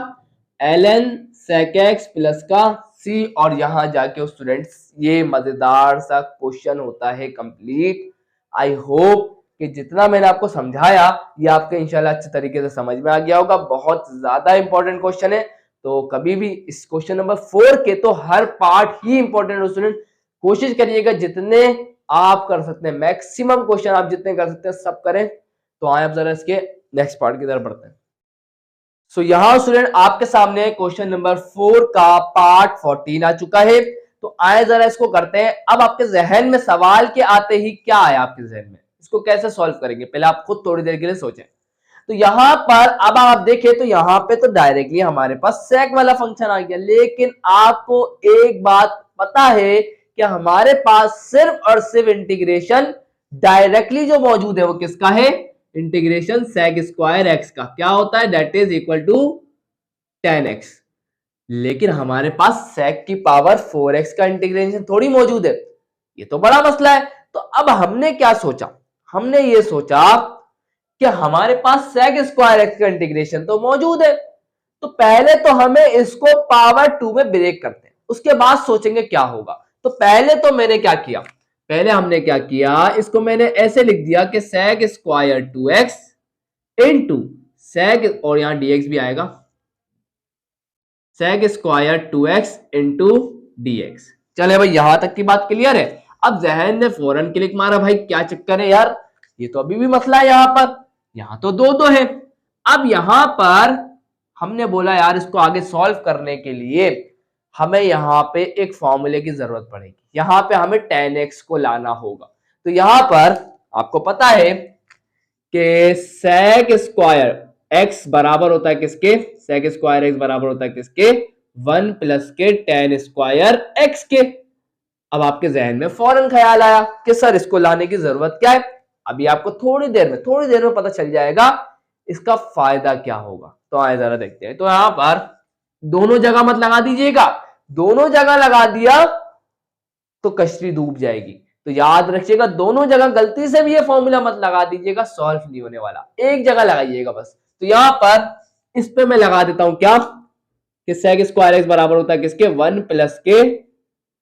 ln sec x प्लस का c। और यहां जाके स्टूडेंट्स ये मजेदार सा क्वेश्चन होता है कंप्लीट। आई होप कि जितना मैंने आपको समझाया ये आपके इंशाल्लाह अच्छे तरीके से समझ में आ गया होगा। बहुत ज्यादा इंपॉर्टेंट क्वेश्चन है, तो कभी भी इस क्वेश्चन नंबर 4 के तो हर पार्ट ही इंपॉर्टेंट है स्टूडेंट। कोशिश करिएगा जितने आप कर सकते हैं, मैक्सिमम क्वेश्चन आप जितने कर सकते हैं सब करें। तो आए अब जरा इसके नेक्स्ट पार्ट की तरफ बढ़ते हैं। सो यहां स्टूडेंट आपके सामने क्वेश्चन नंबर 4 का पार्ट 14 आ चुका है। तो आए जरा इसको करते हैं। अब आपके जहन में सवाल के आते ही क्या आया आपके जहन में, इसको कैसे सॉल्व करेंगे, पहले आप खुद थोड़ी देर के लिए सोचें। तो यहां पर अब आप देखें तो यहां पे तो डायरेक्टली हमारे पास sec वाला फंक्शन आ गया, लेकिन आपको एक बात पता है कि हमारे पास सिर्फ और सिर्फ इंटीग्रेशन डायरेक्टली जो मौजूद है वो किसका है, इंटीग्रेशन sec स्क्वायर x का क्या होता है, that is equal to tan x। लेकिन हमारे पास sec की पावर 4x का इंटीग्रेशन थोड़ी मौजूद है, ये तो बड़ा मसला है। तो अब हमने क्या सोचा, हमने ये सोचा कि हमारे पास sec स्क्वायर x का इंटीग्रेशन तो मौजूद है, तो पहले तो हमें इसको पावर 2 में ब्रेक करते हैं, उसके बाद सोचेंगे क्या होगा। तो पहले तो मैंने क्या किया, पहले हमने क्या किया, इसको मैंने ऐसे लिख दिया कि sec square 2x into sec, और यहां dx भी आएगा, sec square 2x into dx। चले भाई यहां तक की बात क्लियर है। अब जहन ने फौरन क्लिक मारा, भाई क्या चक्कर है यार, ये तो अभी भी मसला है यहां पर, यहां तो दो है। अब यहां पर हमने बोला यार इसको आगे सॉल्व करने के लिए हमें यहां पे एक फॉर्मूले की जरूरत पड़ेगी, यहां पे हमें tan x को लाना होगा। तो यहां पर आपको पता है कि sec स्क्वायर x बराबर होता है किसके, sec स्क्वायर x बराबर होता है किसके, 1 प्लस के tan स्क्वायर x के। अब आपके जहन में फौरन ख्याल आया कि सर इसको लाने की जरूरत क्या है। अभी आपको थोड़ी देर में पता चल जाएगा इसका फायदा क्या होगा। तो आए जरा देखते हैं। तो यहां पर दोनों जगह मत लगा दीजिएगा, दोनों जगह लगा दिया तो कश्ती डूब जाएगी। तो याद रखिएगा दोनों जगह गलती से भी ये फॉर्मूला मत लगा दीजिएगा, सॉल्व नहीं होने वाला, एक जगह लगाइएगा बस। तो यहां पर इस पे मैं लगा देता हूं क्या कि sec स्क्वायर x बराबर होता है किसके, 1 प्लस के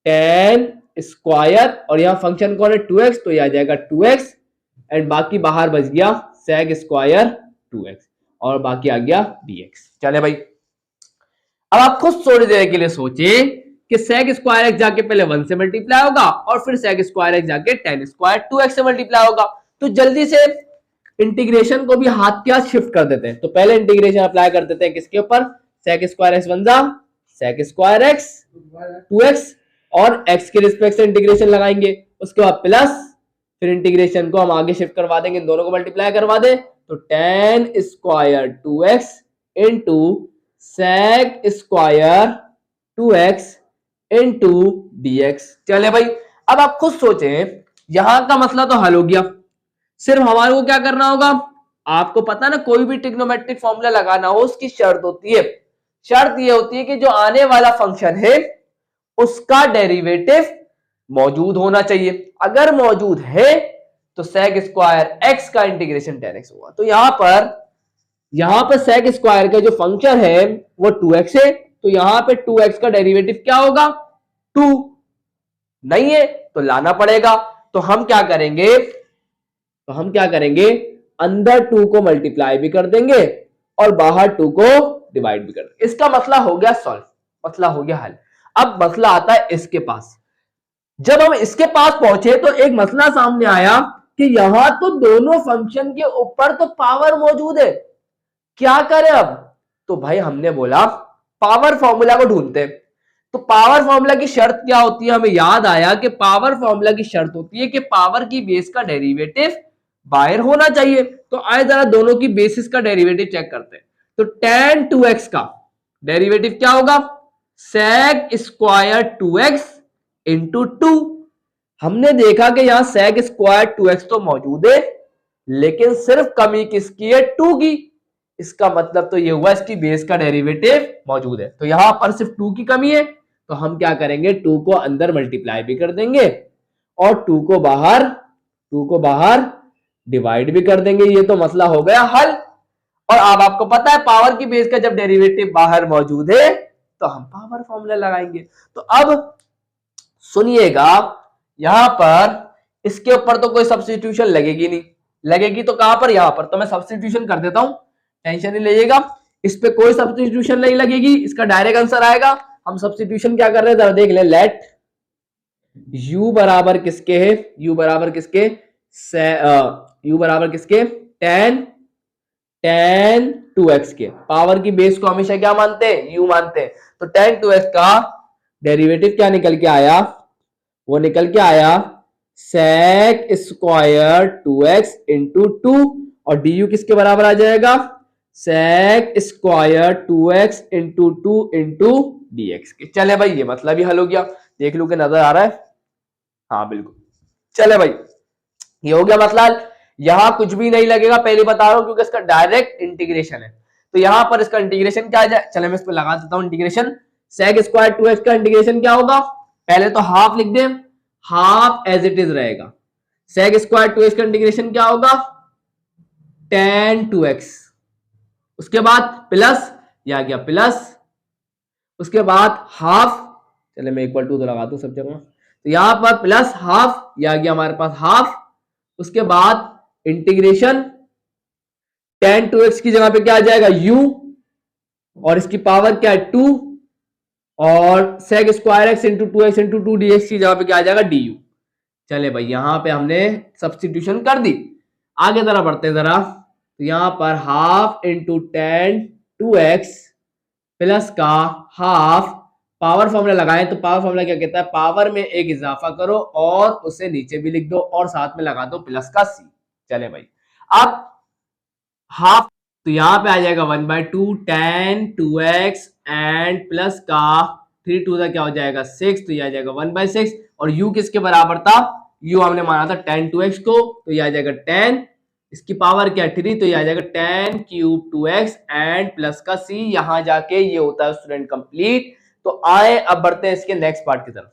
tan स्क्वायर, और यहां फंक्शन कौन है 2x, तो यह आ जाएगा 2x, एंड बाकी बाहर बच गया sec स्क्वायर 2x, और बाकी आ गया dx। चले भाई अब आप खुद थोड़ी देर के लिए सोचे कि sec स्क्वायर x जाके पहले 1 से मल्टीप्लाई होगा और फिर sec स्क्वायर x जाके tan स्क्वायर 2x से मल्टीप्लाई होगा। तो जल्दी से इंटीग्रेशन को भी हाथ क्या शिफ्ट कर देते हैं। तो पहले इंटीग्रेशन अप्लाई कर देते हैं किसके ऊपर, sec स्क्वायर x बन जा sec स्क्वायर x 2x, और x के रिस्पेक्ट से इंटीग्रेशन लगाएंगे, उसके बाद प्लस, फिर इंटीग्रेशन को हम आगे शिफ्ट करवा देंगे, इन दोनों को मल्टीप्लाई करवा दे, तो tan square 2x into sec square 2x into dx। चले भाई अब आप खुद सोचें, यहां का मसला तो हल हो गया, सिर्फ हमारे को क्या करना होगा, आपको पता ना कोई भी ट्रिग्नोमेट्रिक फॉर्मूला लगाना हो उसकी शर्त होती है, शर्त ये होती है कि जो आने वाला फंक्शन है उसका डेरिवेटिव मौजूद होना चाहिए। अगर मौजूद है तो sec स्क्वायर x का इंटीग्रेशन 10x होगा। तो यहां पर sec स्क्वायर का जो फंक्शन है वो 2x है, तो यहां पे 2x का डेरिवेटिव क्या होगा, 2 नहीं है तो लाना पड़ेगा। तो हम क्या करेंगे, अंदर 2 को मल्टीप्लाई भी कर देंगे और बाहर 2 को डिवाइड भी कर देंगे। इसका मसला हो गया सॉल्व, मसला हो गया हल। अब मसला आता है इसके पास। जब हम इसके पास पहुंचे तो एक मसला सामने आया कि यहां तो दोनों फंक्शन के ऊपर तो पावर मौजूद है, क्या करें अब। तो भाई हमने बोला पावर फॉर्मूला को ढूंढते हैं। तो पावर फॉर्मूला की शर्त क्या होती है, हमें याद आया कि पावर फॉर्मूला की शर्त होती है कि पावर की बेस का डेरिवेटिव बाहर होना चाहिए। तो आए जरा दोनों की बेसिस का डेरिवेटिव चेक करते हैं। तो tan 2x का डेरिवेटिव क्या होगा, sec स्क्वायर 2x इंटू 2। हमने देखा कि यहां sec स्क्वायर 2x तो मौजूद है, लेकिन सिर्फ कमी किसकी है, 2 की। इसका मतलब तो ये हुआ इसकी बेस का डेरिवेटिव मौजूद है। तो यहां पर सिर्फ 2 की कमी है, तो हम क्या करेंगे, 2 को अंदर मल्टीप्लाई भी कर देंगे और 2 को बाहर डिवाइड भी कर देंगे। ये तो मसला हो गया हल। और अब आपको पता है पावर की बेस का जब डेरिवेटिव बाहर मौजूद है तो हम पावर फॉर्मूला लगाएंगे। तो अब सुनिएगा, यहां पर इसके ऊपर तो कोई सब्स्टिट्यूशन लगेगी नहीं, लगेगी तो कहां पर, यहां पर। तो मैं सब्स्टिट्यूशन कर देता हूं, टेंशन नहीं लीजिएगा, इस पे कोई सब्स्टिट्यूशन नहीं लगेगी, इसका डायरेक्ट आंसर आएगा। हम सब्स्टिट्यूशन क्या कर रहे हैं जरा देख ले। लेट u बराबर किसके है, u बराबर किसके tan 2x के। पावर की बेस को हमेशा क्या मानते हैं, u मानते हैं। तो tan 2x का डेरिवेटिव क्या निकल के आया, वो निकल के आया sec स्क्वायर 2x इंटू 2 और du किसके बराबर आ जाएगा, sec square 2x into 2 into dx के। चले भाई ये मतलब भी हल हो गया, देख लो कि नजर आ रहा है, हाँ बिल्कुल। चले भाई ये हो गया मसला। यहां कुछ भी नहीं लगेगा, पहले बता रहा हूं, क्योंकि इसका डायरेक्ट इंटीग्रेशन है। तो यहां पर इसका इंटीग्रेशन क्या आ जाए, चले मैं इस पर लगा देता हूं इंटीग्रेशन। sec स्क्वायर 2x का इंटीग्रेशन क्या होगा, पहले तो हाफ लिख दे, हाफ एज इट इज रहेगा। sec स्क्वायर 2x का इंटीग्रेशन क्या होगा, tan 2x, उसके बाद प्लस, ये आ गया प्लस, उसके बाद हाफ, चले मैं इक्वल टू तो लगा दूं सब जगह। तो यहां पर प्लस हाफ, ये आ गया हमारे पास हाफ, उसके बाद इंटीग्रेशन tan 2x की जगह पे क्या आ जाएगा u, और इसकी पावर क्या है 2, और sec square x into 2x into 2 dx की जगह पे क्या आ जाएगा du। चले भाई यहां पे हमने सब्स्टिट्यूशन कर दी, आगे जरा बढ़ते जरा। तो यहां पर half into tan 2x plus का हाफ, पावर फॉर्मूला लगाएं तो पावर फॉर्मूला क्या कहता है, पावर में एक इजाफा करो और उसे नीचे भी लिख दो और साथ में लगा दो प्लस का c। चले भाई अब हाफ, तो यहां पे आ जाएगा 1/2 tan 2x एंड प्लस का 3 2 क्या हो जाएगा 6, तो ये आ जाएगा 1/6। और u किसके बराबर था, u हमने माना था tan 2x को, तो ये आ जाएगा tan, इसकी पावर क्या 3, तो ये आ जाएगा tan cube 2x and plus का c। यहां जाके ये होता है स्टूडेंट कंप्लीट। तो आए अब बढ़ते हैं इसके नेक्स्ट पार्ट की तरफ।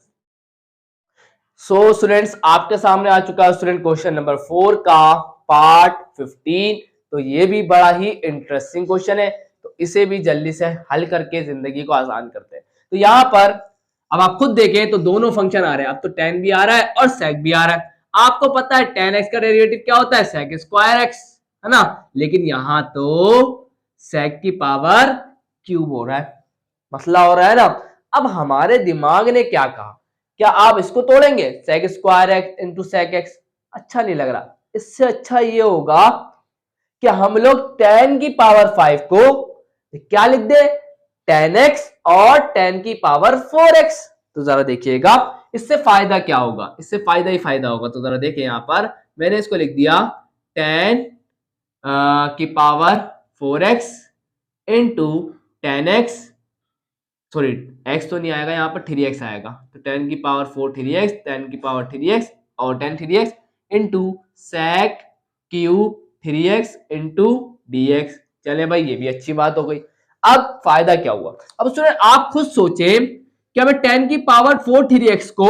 सो स्टूडेंट्स आपके सामने आ चुका है स्टूडेंट क्वेश्चन नंबर 4 का पार्ट 15। तो ये भी बड़ा ही इंटरेस्टिंग क्वेश्चन है, तो इसे भी जल्दी से हल करके जिंदगी को आसान करते हैं। तो यहां पर अब आप खुद देखें तो दोनों फंक्शन आ रहे हैं, अब तो tan भी आ रहा है और sec भी आ रहा है। आपको पता है tan x का डेरिवेटिव क्या होता है, sec स्क्वायर x, है ना। लेकिन यहां तो sec की पावर क्यूब हो रहा है, मसला हो रहा है ना। अब हमारे दिमाग ने क्या कहा, क्या आप इसको तोड़ेंगे, sec square x into sec x, अच्छा नहीं लग रहा। इससे अच्छा ये होगा कि हम लोग tan की पावर 5 को क्या लिख दे, tan x और tan की पावर 4x। तो जरा देखिएगा इससे फायदा क्या होगा, इससे फायदा ही फायदा होगा। तो जरा देखिए यहां पर मैंने इसको लिख दिया tan की power 4x into tan x, sorry x तो नहीं आएगा यहाँ पर, 3x आएगा। तो tan की पावर 4 3x, tan की पावर 3x और tan 3x into sec cube 3x into dx। चले भाई ये भी अच्छी बात हो गई। अब फायदा क्या हुआ, अब स्टूडेंट आप खुद सोचे क्या मैं टेन की पावर 4 3x को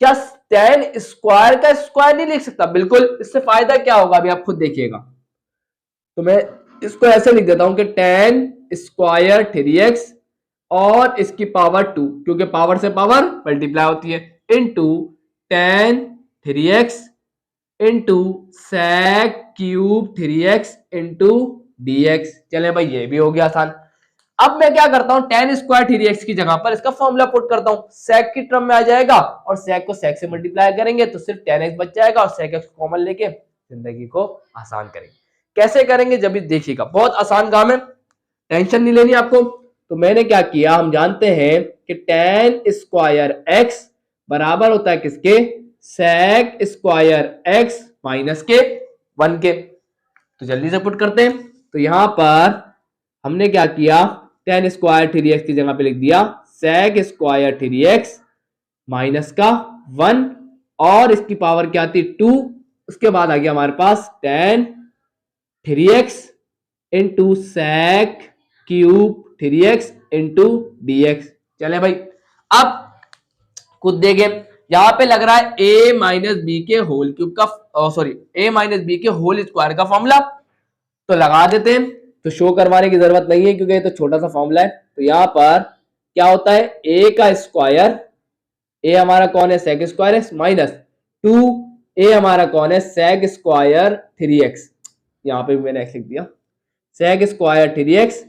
क्या टेन स्क्वायर का स्क्वायर नहीं लिख सकता? बिल्कुल। इससे फायदा क्या होगा अभी आप खुद देखिएगा। तो मैं इसको ऐसे लिख देता हूं कि टेन स्क्वायर 3x और इसकी पावर 2, क्योंकि पावर से पावर मल्टीप्लाई होती है, into ten 3x into sec cube 3x into dx। चले भाई ये भी हो गया आसान। अब मैं क्या करता हूं, टेन स्क्वायर 3x की जगह पर इसका फॉर्मूला पुट करता हूं, sec की टर्म में आ जाएगा और sec को sec से मल्टीप्लाई करेंगे तो सिर्फ 10x बच जाएगा और sec x कॉमन लेके जिंदगी को आसान करेंगे। कैसे करेंगे जब भी देखिएगा, बहुत आसान काम है, टेंशन नहीं लेनी आपको। तो मैंने क्या किया, हम जानते हैं कि टेन स्क्वायर x बराबर होता है किसके, sec स्क्वायर x माइनस के 1 के। तो जल्दी से पुट करते हैं। तो यहां पर हमने क्या किया, टेन स्क्वायर 3x की जगह पे लिख दिया sec स्क्वायर 3x माइनस का 1 और इसकी पावर क्या थी 2। उसके बाद आ गया हमारे पास tan 3x into sec cube 3x into dx। चले भाई अब खुद देखें, यहां पे लग रहा है a माइनस बी के होल क्यूब का सॉरी a माइनस बी के होल स्क्वायर का फॉर्मूला, तो लगा देते हैं। तो शो करवाने की जरूरत नहीं है क्योंकि ये तो छोटा सा फॉर्मूला है। तो यहां पर क्या होता है, a का स्क्वायर, a हमारा कौन है sec square x minus 2 a हमारा कौन है sec स्क्वायर 3x, यहां पे भी मैंने x लिख दिया sec स्क्वायर 3x।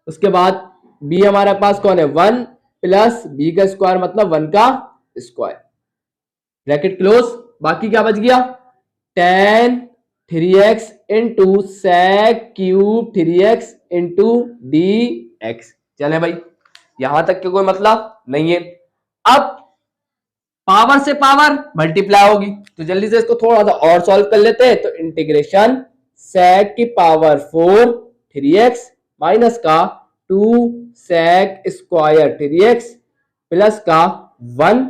उसके बाद b हमारा पास कौन है 1 प्लस b का स्क्वायर मतलब 1 का स्क्वायर, ब्रैकेट क्लोज। बाकी क्या बच गया, ten 3x into sec cube 3x into dx। चले भाई यहां तक के कोई मतलब नहीं है। अब पावर से पावर मल्टीप्लाई होगी तो जल्दी से इसको थोड़ा सा और सॉल्व कर लेते हैं। तो इंटीग्रेशन sec की पावर 4 3x माइनस का 2 sec स्क्वायर 3x प्लस का 1।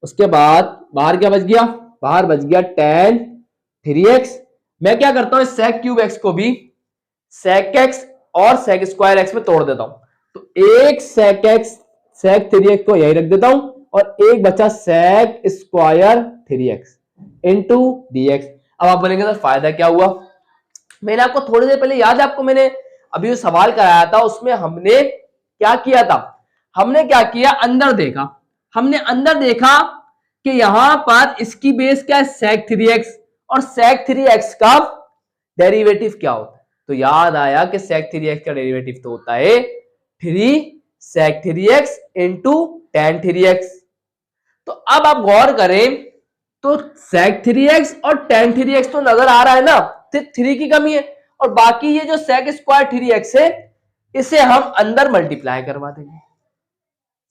उसके बाद बाहर क्या बच गया, बाहर बच गया टेन 3x। मैं क्या करता हूं, sec क्यूब x को भी sec x और sec स्क्वायर x में तोड़ देता हूं। तो एक sec x sec 3x को यही रख देता हूं और एक बचा sec square 3x into dx। अब आप बोलेंगे सर फायदा क्या हुआ, मैंने आपको थोड़ी देर पहले याद है आपको, मैंने अभी जो सवाल कराया था उसमें हमने क्या किया था, हमने क्या किया अंदर देखा, हमने अंदर देखा कि यहां पर इसकी बेस क्या है sec 3x और sec 3x का डेरिवेटिव क्या होता है। तो याद आया कि sec 3x का डेरिवेटिव तो होता है 3 sec 3x into tan 3x। तो अब आप गौर करें तो sec 3x और tan 3x तो नजर आ रहा है ना, सिर्फ 3 की कमी है और बाकी ये जो sec स्क्वायर 3x है इसे हम अंदर मल्टीप्लाई करवा देंगे।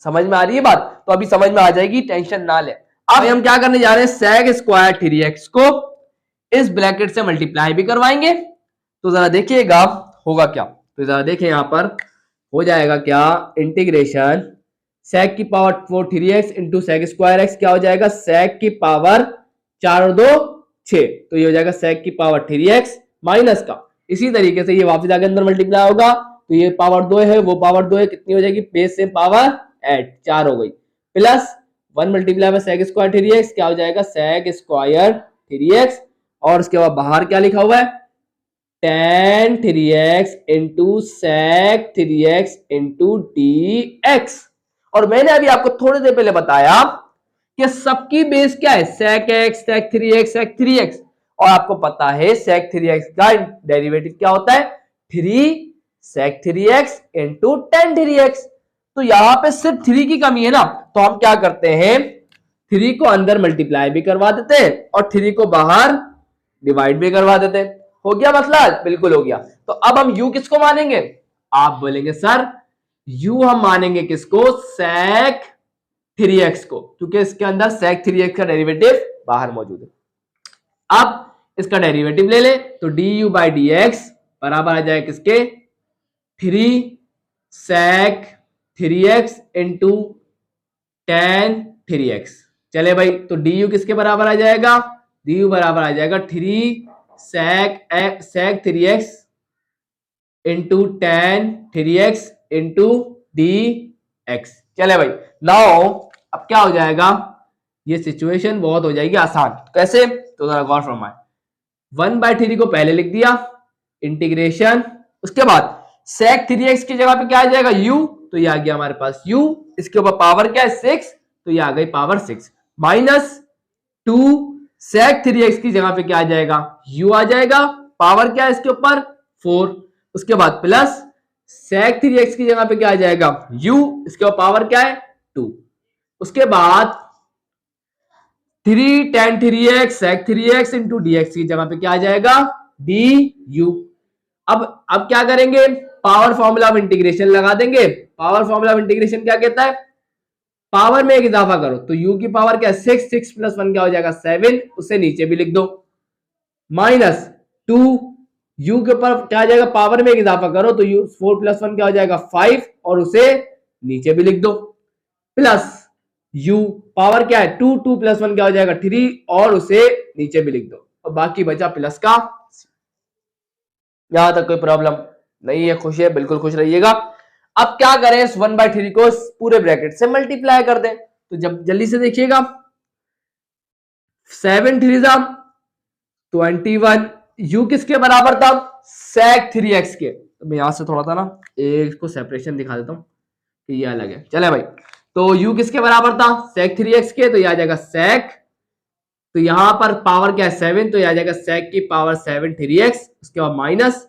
समझ में आ रही है बात, तो अभी समझ में आ जाएगी, टेंशन ना ले। अब हम क्या करने जा रहे हैं, sec स्क्वायर 3x को इस ब्रैकेट से मल्टीप्लाई भी करवाएंगे। तो जरा देखिएगा होगा क्या, तो जरा देखिए यहां पर हो जाएगा क्या, इंटीग्रेशन sec की power 4 3x into sec square x क्या हो जाएगा, sec की पावर 4 और 2 6, तो ये हो जाएगा sec की पावर 3x माइनस का, इसी तरीके से ये वापस जाके अंदर मल्टीप्लाई होगा तो ये पावर 2 है वो पावर 2 है, कितनी हो जाएगी बेस से पावर ऐड 4 हो गई, प्लस 1 मल्टीप्लाई में sec स्क्वायर 3x क्या हो जाएगा sec स्क्वायर 3x और उसके बाद बाहर क्या लिखा हुआ है tan 3x into sec 3x into dx। और मैंने अभी आपको थोड़ी देर पहले बताया कि सबकी बेस क्या है sec x sec 3x sec 3x और आपको पता है sec 3x का डेरिवेटिव क्या होता है 3 sec 3x into tan 3x। तो यहां पे सिर्फ 3 की कमी है ना, तो हम क्या करते हैं 3 को अंदर मल्टीप्लाई भी करवा देते हैं और 3 को बाहर डिवाइड भी करवा देते हैं। हो गया मतलब, बिल्कुल हो गया। तो अब हम u किसको मानेंगे, आप बोलेंगे सर u हम मानेंगे किसको sec 3x को, क्योंकि इसके अंदर sec 3x का डेरिवेटिव बाहर मौजूद है। अब इसका डेरिवेटिव ले ले तो du बाई dx बराबर आ जाए किसके 3 sec 3x into tan 3x। चले भाई तो du किसके बराबर आ जाएगा, du बराबर आ जाएगा 3 sec 3x into tan 3x into d x. चले भाई, नाउ अब क्या हो जाएगा, ये सिचुएशन बहुत हो जाएगी आसान। कैसे, तो जरा गौर फरमाए। 1/3 को पहले लिख दिया, इंटीग्रेशन, उसके बाद sec 3x की जगह पे क्या आ जाएगा, u, तो ये आ गया हमारे पास u, इसके ऊपर पावर क्या है 6, तो ये आ गई पावर 6, माइनस 2 sec 3x की जगह पे क्या आ जाएगा, u आ जाएगा, पावर क्या है इसके ऊपर 4, उसके बाद प्लस sec 3x की जगह पे क्या आ जाएगा, u, इसके ऊपर पावर क्या है 2, उसके बाद 3 tan 3x sec 3x into dx की जगह पे क्या आ जाएगा, du। अब क्या करेंगे, पावर फॉर्मूला ऑफ इंटीग्रेशन लगा देंगे। पावर फॉर्मूला ऑफ इंटीग्रेशन क्या कहता है, पावर में एक इजाफा करो तो u की पावर क्या है 6, 6 प्लस 1 क्या हो जाएगा 7, उसे नीचे भी लिख दो, माइनस 2, u के ऊपर क्या आ जाएगा, पावर में एक इजाफा करो तो u 4 प्लस 1 क्या हो जाएगा 5, और उसे नीचे भी लिख दो, प्लस u पावर क्या है 2, 2 प्लस 1 क्या हो जाएगा 3, और उसे नीचे भी लिख दो, और बाकी बचा प्लस का। यहां तक कोई प्रॉब्लम नहीं है, खुश है, बिल्कुल खुश रहिएगा। अब क्या करें, इस 1/3 को पूरे ब्रैकेट से मल्टीप्लाई कर दें, तो जब जल्दी से देखिएगा, 7 3 21, u किसके बराबर था, sec 3x के, तो मैं यहां से थोड़ा सा ना एक को सेपरेशन दिखा देता हूं कि ये अलग है। चले भाई, तो u किसके बराबर था sec 3x के, तो ये आ जाएगा sec, तो यहां पर पावर क्या है 7, तो ये आ जाएगा sec की पावर 7 3x, उसके बाद माइनस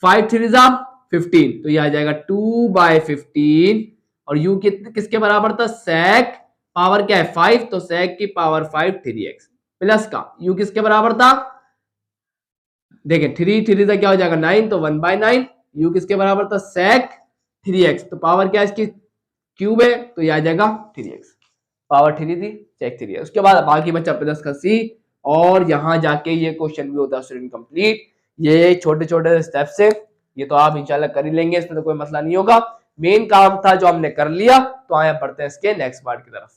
5 3 15, तो ये आ जाएगा 2/15, और u किसके बराबर था sec पावर क्या है 5, तो sec की पावर 5 3x, प्लस का u किसके बराबर था, देखें 3 3 क्या हो जाएगा 9, तो 1/9, u किसके बराबर था sec 3x, तो पावर क्या है इसकी क्यूब है, तो ये आ जाएगा 3x, पावर 3 थी sec 3x, उसके बाद बाकी बचा प्लस का c, और यहां जाके ये क्वेश्चन भी होता है स्टूडेंट कंप्लीट। ये छोटे छोटे स्टेप से ये तो आप इंशाल्लाह कर ही लेंगे, इसमें तो कोई मसला नहीं होगा। मेन काम था जो हमने कर लिया, तो आया पढ़ते हैं इसके नेक्स्ट पार्ट की तरफ।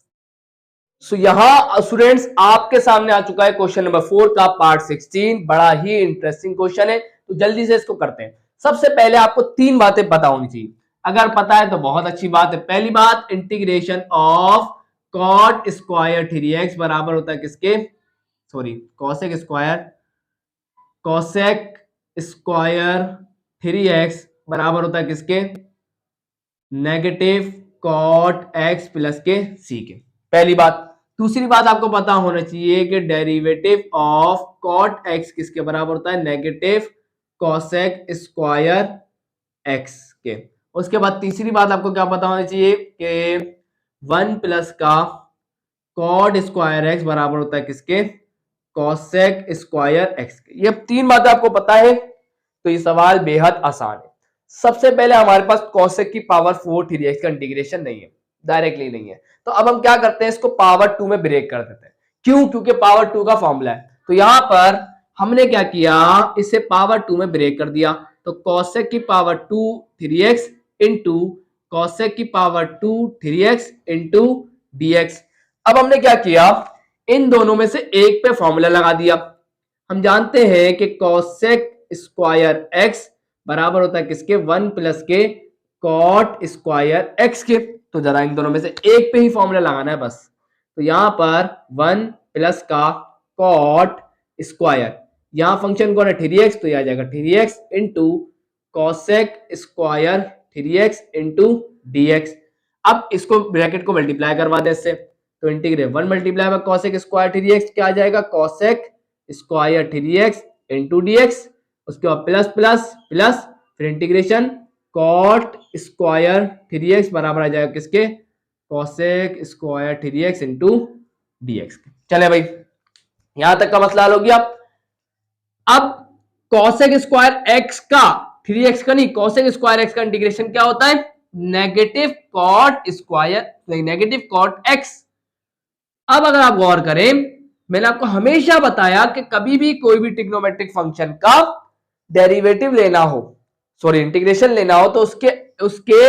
सो यहां स्टूडेंट्स आपके सामने आ चुका है क्वेश्चन नंबर 4 का पार्ट 16, बड़ा ही इंटरेस्टिंग क्वेश्चन है, तो जल्दी से इसको करते हैं। सबसे पहले आपको 3 बातें पता होनी चाहिए, अगर पता है तो बहुत अच्छी बात है। पहली बात, integration of cot square 3x बराबर होता है किसके, सॉरी cosec स्क्वायर 3x बराबर होता है किसके, नेगेटिव cot x प्लस के c के, पहली बात। दूसरी बात आपको पता होना चाहिए कि डेरिवेटिव ऑफ cot x किसके बराबर होता है, नेगेटिव cosec स्क्वायर x के। उसके बाद तीसरी बात आपको क्या पता होना चाहिए कि 1 प्लस का cot स्क्वायर x बराबर होता है किसके, cosec स्क्वायर x के। ये 3 बातें आपको पता है, तो ये सवाल बेहद आसान है। सबसे पहले हमारे पास cosec की पावर 4 3x का इंटीग्रेशन नहीं है, डायरेक्टली नहीं है, तो अब हम क्या करते हैं, इसको पावर 2 में ब्रेक कर देते हैं। क्यों, क्योंकि पावर 2 का फॉर्मूला है, तो यहां पर हमने क्या किया, इसे पावर 2 में ब्रेक कर दिया, तो cosec की पावर 2 3x इंटू cosec की पावर 2 3x इंटू dx। अब हमने क्या किया, इन दोनों में से एक पे फॉर्मूला लगा दिया। हम जानते हैं कि cosec स्क्वायर x बराबर होता है किसके, 1 प्लस के cot स्क्वायर x के, तो जरा इन दोनों में से एक पे ही फॉर्मूला लगाना है बस। तो यहां पर 1 प्लस का cot स्क्वायर, यहां फंक्शन कौन है 3x, तो यह आ जाएगा 3x into cosec square 3x into dx। अब इसको ब्रैकेट को मल्टीप्लाई करवा दे इससे, तो integrate 1 multiply bye cosec square 3x क्या आ जाएगा, cosec square 3x into dx, उसके बाद प्लस प्लस प्लस, फिर इंटीग्रेशन cot स्क्वायर 3x बराबर आ जाएगा किसके, cosec square 3x into dx। चले भाई, यहां तक का मसला हल हो गया। अब cosec स्क्वायर x का 3x का नहीं, cosec स्क्वायर x का इंटीग्रेशन क्या होता है, negative cot square negative cot x। अब अगर आप गौर करें, मैंने आपको हमेशा बताया कि कभी भी कोई भी ट्रिग्नोमेट्रिक फंक्शन का डेरिवेटिव लेना हो, सॉरी इंटीग्रेशन लेना हो, तो उसके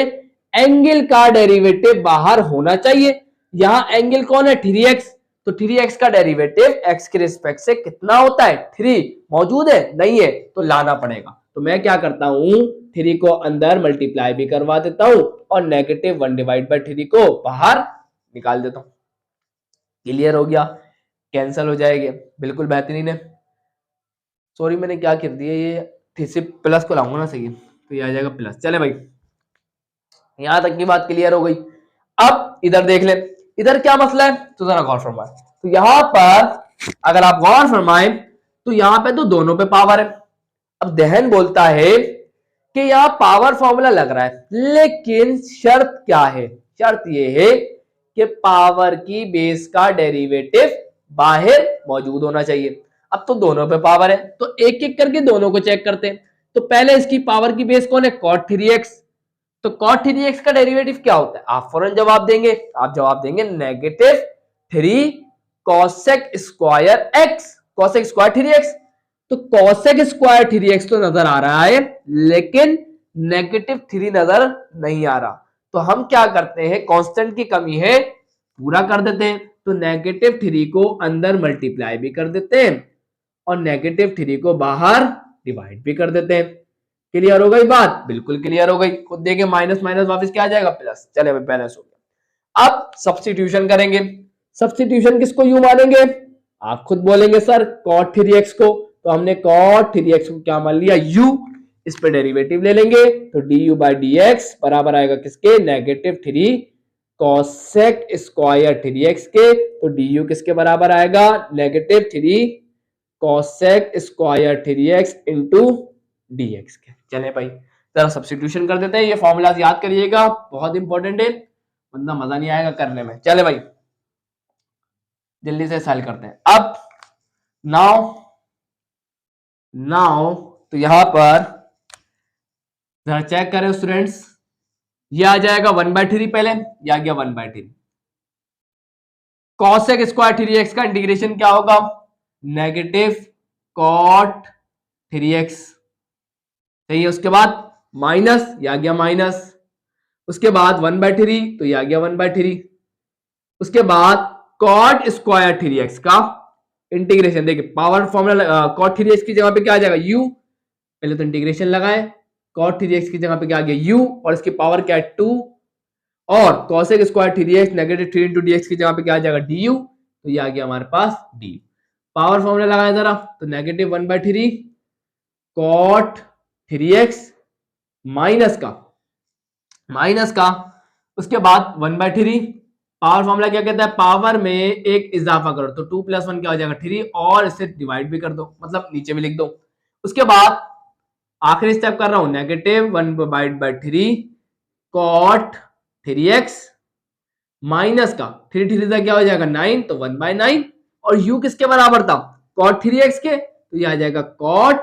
एंगल का डेरिवेटिव बाहर होना चाहिए। यहां एंगल कौन है 3x, तो 3x का डेरिवेटिव x के रिस्पेक्ट से कितना होता है 3, मौजूद है नहीं है, तो लाना पड़ेगा। तो मैं क्या करता हूं, 3 को अंदर मल्टीप्लाई भी करवा देता हूं और -1/3 को बाहर निकाल देता हूं। क्लियर हो गया, कैंसल हो जाएगी, बिल्कुल बेहतरीन है। सॉरी मैंने क्या कर दिया, ये सिर्फ प्लस को लाऊंगा ना सही, तो ये आ जाएगा प्लस। चले भाई, यहां तक की बात क्लियर हो गई। अब इधर देख ले, इधर क्या मसला है, तो जरा गौर फरमाए। तो यहां पर अगर आप गौर फरमाए तो यहां पे तो दोनों पे पावर है। अब दहन बोलता है कि यहां पावर फॉर्मूला लग रहा है, लेकिन शर्त क्या है, शर्त यह है कि पावर की बेस का डेरिवेटिव बाहर मौजूद होना चाहिए। अब तो दोनों पे पावर है, तो एक एक करके दोनों को चेक करते हैं। तो पहले इसकी पावर की बेस कौन है, cot 3x। तो cot 3x का डेरिवेटिव क्या होता है, आप फौरन जवाब देंगे, आप जवाब देंगे -3 cosec square x, cosec square 3x। तो cosec स्क्वायर 3x तो नजर आ रहा है, लेकिन -3 नजर नहीं आ रहा। तो हम क्या करते हैं, कांस्टेंट की कमी है, पूरा कर देते हैं। तो -3 को अंदर मल्टीप्लाई भी कर देते हैं और -3 को बाहर डिवाइड भी कर देते हैं। क्लियर हो गई बात, बिल्कुल क्लियर हो गई। खुद देखिए माइनस माइनस वापस क्या आ जाएगा, प्लस। चले भाई, बैलेंस हो गया। अब सब्स्टिट्यूशन करेंगे। सब्स्टिट्यूशन किसको यू मानेंगे, आप खुद बोलेंगे सर cot 3x को, तो हमने cot 3x को क्या मान लिया, u। इस पे डेरिवेटिव ले लेंगे, तो du/dx बराबर आएगा किसके, -3 cosec स्क्वायर 3x के। तो du किसके बराबर आएगा, -3 cosec square 3x into dx के। चले भाई जरा सब्स्टिट्यूशन कर देते हैं, ये फॉर्मूलाज याद करिएगा, बहुत इंपॉर्टेंट है, वरना मजा नहीं आएगा करने में। चले भाई जल्दी से सॉल्व करते हैं। अब नाउ तो यहां पर जरा चेक करें स्टूडेंट्स, ये आ जाएगा 1/3, पहले ये आ गया 1/3। cosec स्क्वायर 3x का इंटीग्रेशन क्या होगा, -cot 3x, सही है। उसके बाद माइनस, ये आ गया माइनस। उसके बाद 1/3, तो ये आ गया 1/3। उसके बाद cot स्क्वायर 3x का इंटीग्रेशन, देखिए पावर फॉर्मूला cot 3x की जगह पे क्या आ जाएगा, u। पहले तो इंटीग्रेशन लगाए, cot 3x की जगह पे क्या आ गया, u, और इसकी पावर क्या है 2, और cosec square 3x -3 into dx की जगह पे क्या आ जाएगा, du। तो ये आ गया हमारे पास d। पावर फॉर्मूला लगाया जरा, तो -1/3 cot 3x माइनस का उसके बाद 1/3। पावर फॉर्मूला क्या कहता है, पावर में एक इजाफा करो, तो 2 + 1 क्या हो जाएगा 3, और इसे डिवाइड भी कर दो, मतलब नीचे भी लिख दो। उसके बाद आखिरी स्टेप कर रहा हूं, -1/3 cot 3x माइनस का 3 3 क्या हो जाएगा 9, तो 1/9। और u किसके बराबर था, cot 3x के, तो ये आ जाएगा cot,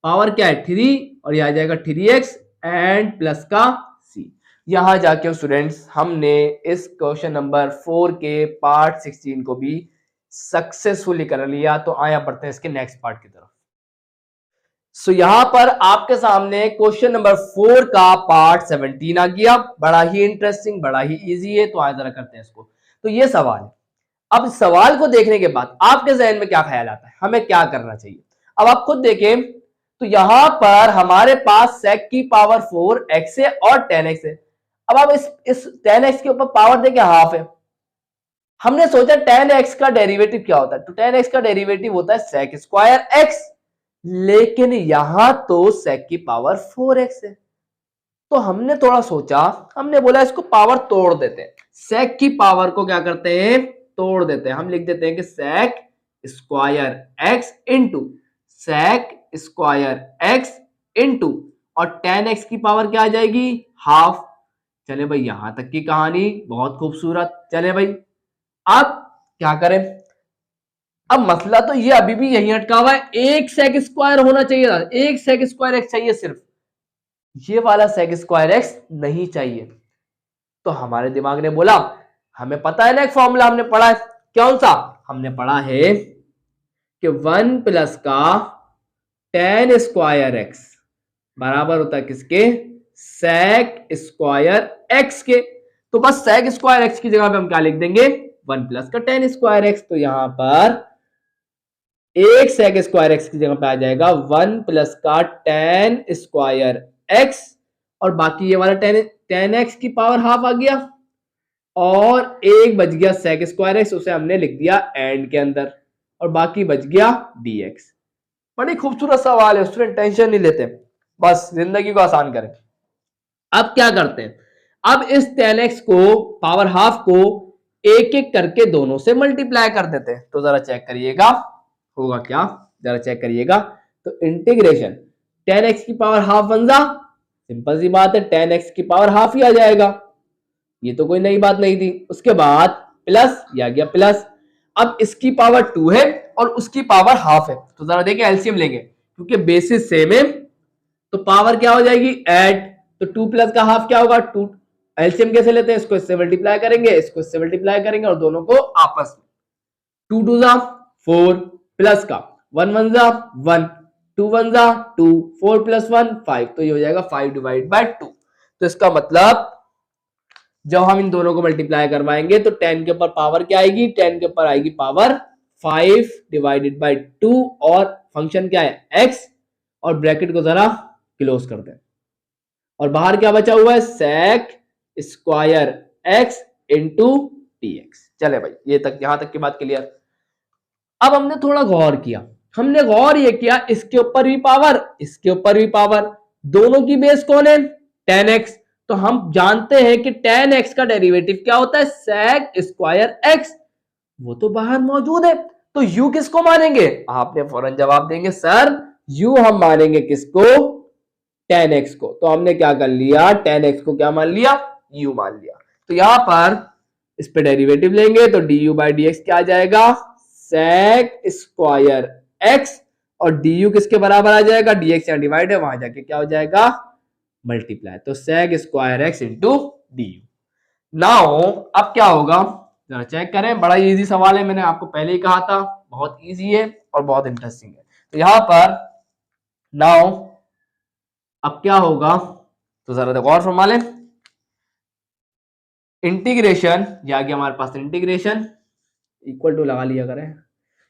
पावर क्या है 3, और ये आ जाएगा 3x एंड प्लस का c। यहां जाके स्टूडेंट्स हमने इस क्वेश्चन नंबर 4 के पार्ट 16 को भी सक्सेसफुली कर लिया। तो आया बढ़ते हैं इसके नेक्स्ट पार्ट की तरफ। सो यहां पर आपके सामने क्वेश्चन नंबर 4 का पार्ट 17 आ गया, बड़ा ही इंटरेस्टिंग, बड़ा ही इजी है। तो आया जरा करते हैं इसको। तो ये सवाल है, अब सवाल को देखने के बाद आपके जहन में क्या ख्याल आता है, हमें क्या करना चाहिए। अब आप खुद देखें, तो यहां पर हमारे पास sec की पावर 4x है और 10x है। अब आप इस 10x के ऊपर पावर देके हाफ है, हमने सोचा 10x का डेरिवेटिव क्या होता है, तो 10x का डेरिवेटिव होता है sec स्क्वायर x, लेकिन यहां तो sec की पावर 4x है। तो हमने थोड़ा सोचा, हमने बोला इसको पावर तोड़ देते हैं, sec की पावर को क्या करते हैं, तोड़ देते हैं। हम लिख देते हैं कि sec square x into sec square x into, और 10x की पावर क्या आ जाएगी, हाफ। चले भाई यहां तक की कहानी बहुत खूबसूरत। चले भाई अब क्या करें, अब मसला तो ये अभी भी यही अटका हुआ है, एक sec स्क्वायर होना चाहिए था, एक sec स्क्वायर x चाहिए सिर्फ, ये वाला sec स्क्वायर x नहीं चाहिए। तो हमारे दिमाग ने बोला, हमें पता है ना एक फॉर्मूला हमने पढ़ा है, कौन सा, हमने पढ़ा है कि 1 प्लस का tan स्क्वायर x बराबर होता है किसके, sec स्क्वायर x के। तो बस sec स्क्वायर x की जगह पे हम क्या लिख देंगे, 1 प्लस का tan स्क्वायर x। तो यहां पर एक sec स्क्वायर x की जगह पे आ जाएगा 1 प्लस का tan स्क्वायर x और बाकी ये वाला टेन एक्स की पावर हाफ आ गया और एक बच गया सेक स्क्वायर एक्स, उसे हमने लिख दिया एंड के अंदर और बाकी बच गया dx। बड़ी खूबसूरत सवाल है स्टूडेंट, टेंशन नहीं लेते, बस जिंदगी को आसान करें। अब क्या करते हैं, अब इस 10x को पावर हाफ को एक एक करके दोनों से मल्टीप्लाई कर देते हैं। तो जरा चेक करिएगा होगा क्या, जरा चेक करिएगा। तो इंटीग्रेशन 10x की पावर हाफ बन जा, सिंपल सी बात है 10x की पावर हाफ ही आ जाएगा, ये तो कोई नई बात नहीं थी। उसके बाद प्लस, ये आ गया प्लस। अब इसकी पावर 2 है और उसकी पावर हाफ है, तो जरा देखिए एलसीएम लेंगे क्योंकि बेसिस सेम है, तो पावर क्या हो जाएगी ऐड, तो 2 प्लस का हाफ क्या होगा 2। एलसीएम कैसे लेते हैं, इसको इससे मल्टीप्लाई करेंगे, इसको इससे मल्टीप्लाई करेंगे और दोनों को आपस में 2 2 जा 4 प्लस का 1 1 जा 1 2 1 जा 2 4 प्लस 1 5, तो ये हो जाएगा 5 डिवाइड बाय 2। तो इसका मतलब जब हम इन दोनों को मल्टीप्लाई करवाएंगे तो 10 के ऊपर पावर क्या आएगी, 10 के ऊपर आएगी पावर 5 डिवाइडेड बाय 2 और फंक्शन क्या है x और ब्रैकेट को जरा क्लोज कर दें और बाहर क्या बचा हुआ है sec square x into dx। चले भाई ये तक, यहां तक की बात क्लियर। अब हमने थोड़ा गौर किया, हमने गौर ये किया इसके ऊपर भी पावर इसके ऊपर भी पावर, दोनों की बेस कौन है 10x, तो हम जानते हैं कि 10x का डेरिवेटिव क्या होता है sec स्क्वायर x, वो तो बाहर मौजूद है, तो u किसको मानेंगे, आपने फौरन जवाब देंगे सर u हम मानेंगे किसको 10x को। तो हमने क्या कर लिया 10x को क्या मान लिया u मान लिया, तो यहां पर इस पे डेरिवेटिव लेंगे तो du बाई dx क्या आ जाएगा sec स्क्वायर x और du किसके बराबर आ जाएगा, dx यहां डिवाइड है वहां जाके क्या हो जाएगा मल्टीप्लाई, तो sec square x into du। Now अब क्या होगा जरा चेक करें, बड़ा इजी सवाल है, मैंने आपको पहले ही कहा था बहुत इजी है और बहुत इंटरेस्टिंग है। तो यहां पर नाउ अब क्या होगा, तो जरा देखो और फरमा लें, इंटीग्रेशन ये आ गया हमारे पास, इंटीग्रेशन इक्वल टू लगा लिया करें,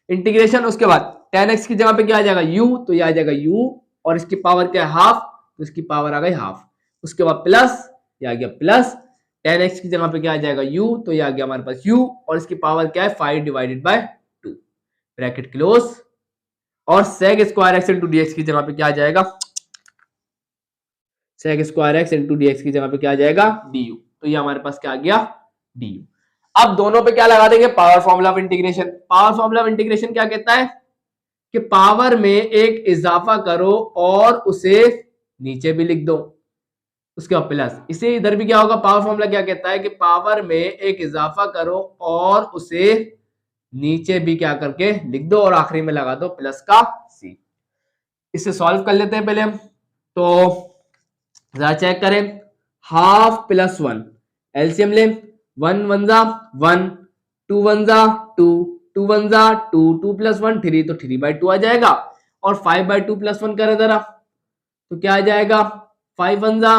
इंटीग्रेशन उसके बाद 10x की जगह पे क्या आ जाएगा u, तो ये आ जाएगा u और इसकी पावर क्या है हाफ, तो इसकी पावर आ गई हाफ। उसके बाद प्लस, ये आ गया प्लस 10x की जगह पे क्या आ जाएगा u, तो ये आ गया हमारे पास u और इसकी पावर क्या है 5 डिवाइडेड बाय 2 ब्रैकेट क्लोज और sec square x into dx की जगह पे क्या आ जाएगा sec square x into dx की जगह पे क्या आ जाएगा du, तो ये हमारे पास क्या आ गया du। अब दोनों पे क्या लगा देंगे power formula of integration. Power formula of integration क्या कहता है कि पावर में एक इजाफा करो और उसे नीचे भी लिख दो, उसके बाद प्लस, इसे इधर भी क्या होगा पावर फॉर्मूला क्या कहता है कि पावर में एक इजाफा करो और उसे नीचे भी क्या करके लिख दो और आखिरी में लगा दो प्लस का सी। इसे सॉल्व कर लेते हैं पहले हम, तो जरा चेक करें, हाफ प्लस 1 एलसीएम ले, 1 1 जा 1 2 1 जा 2 2 1 जा 2 2 प्लस 1 3, तो 3 बाई 2 आ जाएगा और 5 बाई 2 प्लस 1 करें जरा, तो क्या आ जाएगा 5 1 जा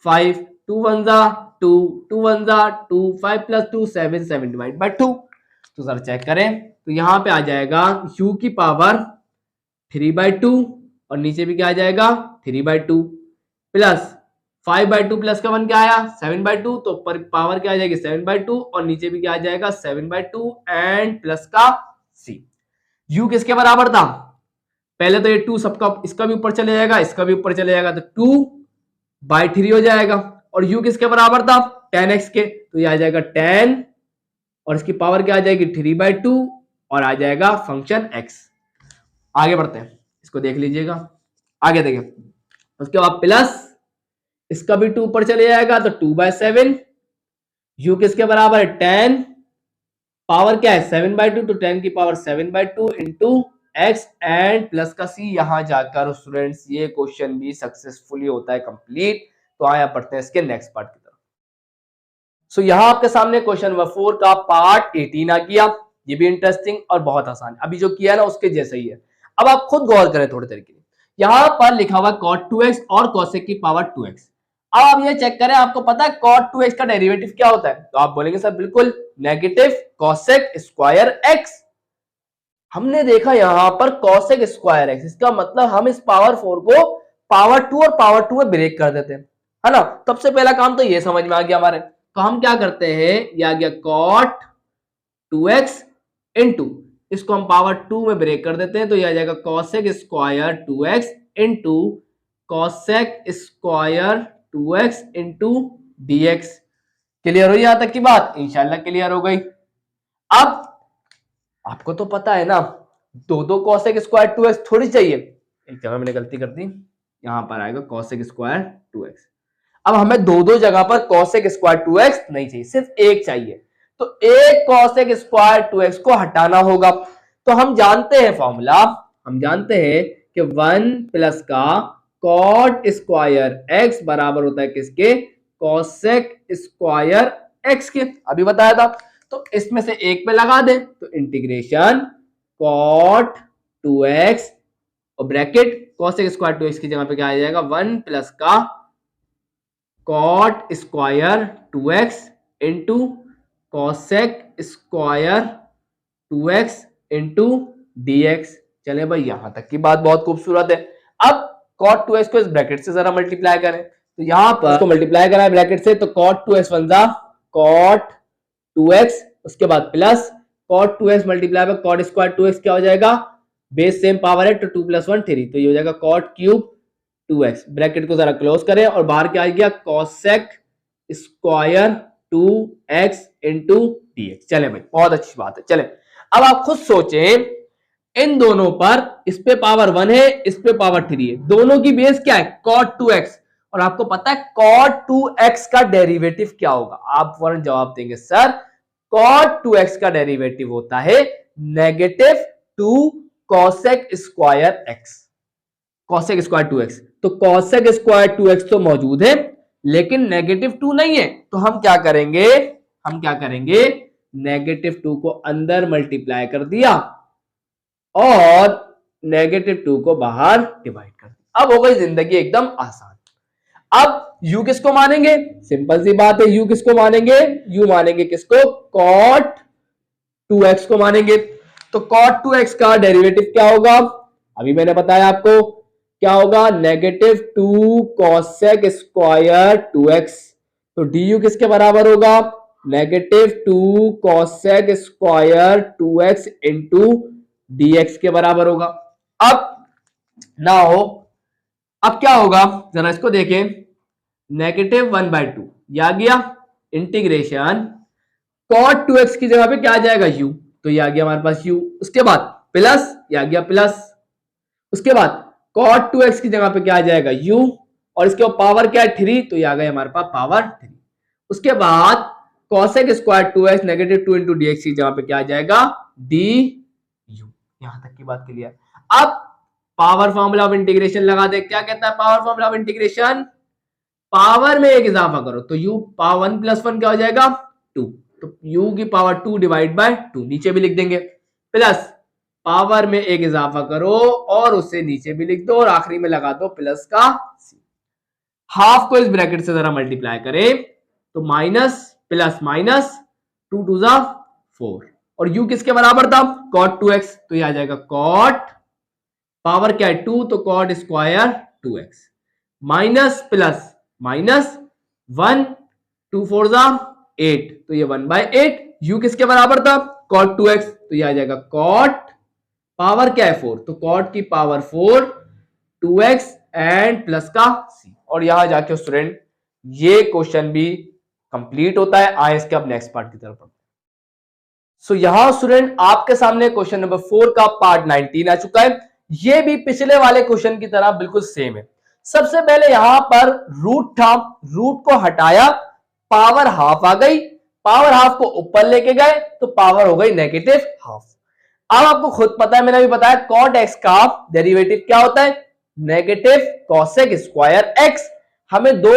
5 2 1 जा 2 2 1 जा 2 5 प्लस 2 7 7 डिवाइड बाई 2। तो जरा चेक करें, तो यहां पे आ जाएगा u की पावर 3 बाई 2 और नीचे भी क्या आ जाएगा 3 बाई 2 प्लस 5 बाई 2 प्लस का 1 क्या आया 7 बाई 2, तो ऊपर पावर क्या आ जाएगी 7 बाई 2 और नीचे भी क्या आ जाएगा 7 बाई 2 एंड प्लस का c। u किसके बराबर था, पहले तो ये 2 सबका इसका भी ऊपर चले जाएगा इसका भी ऊपर चले जाएगा, तो 2 बाई 3 हो जाएगा और u किसके बराबर था 10x के, तो ये आ जाएगा 10 और इसकी पावर क्या आ जाएगी 3 बाई 2 और आ जाएगा फंक्शन x। आगे बढ़ते हैं, इसको देख लीजिएगा, आगे देखें, उसके बाद प्लस इसका भी 2 ऊपर चले जाएगा तो 2 बाई 7, u किसके बराबर है 10, पावर क्या है 7 बाई 2, तो 10 की power 7 by 2 into x and plus का c। यहां जाकर स्टूडेंट्स ये क्वेश्चन भी सक्सेसफुली होता है कंप्लीट। तो आया पढ़ते हैं इसके नेक्स्ट पार्ट की तरफ। सो यहां आपके सामने क्वेश्चन नंबर 4 का पार्ट 18 आ गया, ये भी इंटरेस्टिंग और बहुत आसान, अभी जो किया ना उसके जैसा ही है। अब आप खुद गौर करें थोड़ी देर के लिए, यहां पर लिखा हुआ cot 2x और cosec की पावर 2x। अब आप ये चेक करें, आपको पता है cot 2x का डेरिवेटिव क्या होता है, तो आप बोलेंगे सर बिल्कुल नेगेटिव cosec स्क्वायर x। हमने देखा यहां पर cosec स्क्वायर x, इसका मतलब हम इस पावर 4 को पावर 2 और पावर 2 में ब्रेक कर देते हैं, है ना। सबसे पहला काम तो ये समझ में आ गया हमारे। तो हम क्या करते हैं, ये आ गया cot 2x इंटू, इसको हम पावर 2 में ब्रेक कर देते हैं, तो ये आ जाएगा cosec square 2x into cosec square 2x into dx। Clear हुई यहां तक की बात? इंशाल्लाह क्लियर हो गई। अब आपको तो पता है ना, दो cosec स्क्वायर 2x थोड़ी चाहिए, एक जगह मैंने गलती कर दी, यहां पर आएगा cosec स्क्वायर 2x। अब हमें दो जगह पर cosec स्क्वायर 2x नहीं चाहिए, सिर्फ एक चाहिए। तो एक cosec स्क्वायर 2x को हटाना होगा। तो हम जानते हैं फॉर्मूला, हम जानते हैं कि 1 प्लस का cot स्क्वायर x बराबर होता है किसके, cosec स्क्वायर x के, अभी बताया था। तो इसमें से एक पे लगा दें, तो इंटीग्रेशन cot 2x और ब्रैकेट cosec स्क्वायर 2x की जगह पे क्या आ जाएगा, 1 प्लस का cot square 2x into cosec square 2x into dx। चले भाई, यहां तक की बात बहुत खूबसूरत है। अब cot 2x को इस ब्रैकेट से जरा मल्टीप्लाई करें, तो यहां पर इसको मल्टीप्लाई करा है ब्रैकेट से, तो cot 2x बन जा cot 2x, उसके बाद plus cot 2x multiply by cot square 2x क्या हो जाएगा, बेस सेम पावर है तो 2 + 1 3, तो ये हो जाएगा cot क्यूब 2x। ब्रैकेट को जरा क्लोज करें और बाहर क्या आ गया, cosec square 2x into dx। चले भाई, बहुत अच्छी बात है। चले, अब आप खुद सोचें, इन दोनों पर, इस पे पावर 1 है, इस पे पावर 3 है, दोनों की बेस क्या है, cot 2x। और आपको पता है cot 2x का डेरिवेटिव क्या होगा? आप फौरन जवाब देंगे, सर cot 2x का डेरिवेटिव होता है -2 cosec square x, cosec square 2x। तो cosec स्क्वायर 2x तो मौजूद है, लेकिन -2 नहीं है। तो हम क्या करेंगे, हम क्या करेंगे, -2 को अंदर मल्टीप्लाई कर दिया और -2 को बाहर डिवाइड कर दिया। अब हो गई जिंदगी एकदम आसान। अब u किसको मानेंगे, सिंपल सी बात है, u किसको मानेंगे, u मानेंगे किसको, cot 2x को मानेंगे। तो cot 2x का डेरिवेटिव क्या होगा, अभी मैंने बताया आपको क्या होगा, -2 cosec स्क्वायर 2x। तो du किसके बराबर होगा, -2 cosec square 2x into dx के बराबर होगा। अब ना हो, अब क्या होगा, जरा इसको देखें, -1/2 ये आ गया, इंटीग्रेशन cot 2x की जगह पे क्या आ जाएगा, u, तो ये आ गया हमारे पास u। उसके बाद प्लस, ये आ गया प्लस, उसके बाद cot 2x की जगह पे क्या आ जाएगा, u, और इसके ऊपर पावर क्या है 3, तो ये आ गया हमारे पास पावर 3। उसके बाद cosec square 2x -2 into dx की जगह पे क्या आ जाएगा, du। यहां तक की बात क्लियर। अब पावर फॉर्मूला ऑफ इंटीग्रेशन लगा दे, क्या कहता है power formula of integration, power में एक इजाफा करो, तो u पावर 1 + 1 क्या हो जाएगा 2, तो u की पावर 2 डिवाइड बाय 2, नीचे भी लिख देंगे, प्लस पावर में एक इजाफा करो और उसे नीचे भी लिख दो और आखिरी में लगा दो प्लस का c। हाफ को इस ब्रैकेट से जरा मल्टीप्लाई करें, तो माइनस प्लस माइनस 2 2 जा 4, और u किसके बराबर था, cot 2x, तो ये आ जाएगा cot, पावर क्या है 2, तो cot square 2x minus plus minus 1 2 4 जा 8, तो ये 1/8। u किसके बराबर था, cot 2x, तो ये आ जाएगा cot, पावर क्या है 4, तो cot की पावर 4 2x एंड प्लस का c। और यहां जाके स्टूडेंट ये क्वेश्चन भी कंप्लीट होता है। आए इसके अब नेक्स्ट पार्ट की तरफ। सो यहां स्टूडेंट आपके सामने क्वेश्चन नंबर 4 का पार्ट 19 आ चुका है। ये भी पिछले वाले क्वेश्चन की तरह बिल्कुल सेम है। सबसे पहले यहां पर रूट था, रूट को हटाया, पावर हाफ आ गई, पावर हाफ को ऊपर लेके गए तो पावर हो गई -हाफ। अब आपको खुद पता है, मैंने अभी बताया cot x का डेरिवेटिव क्या होता है, -cosec स्क्वायर x। हमें दो,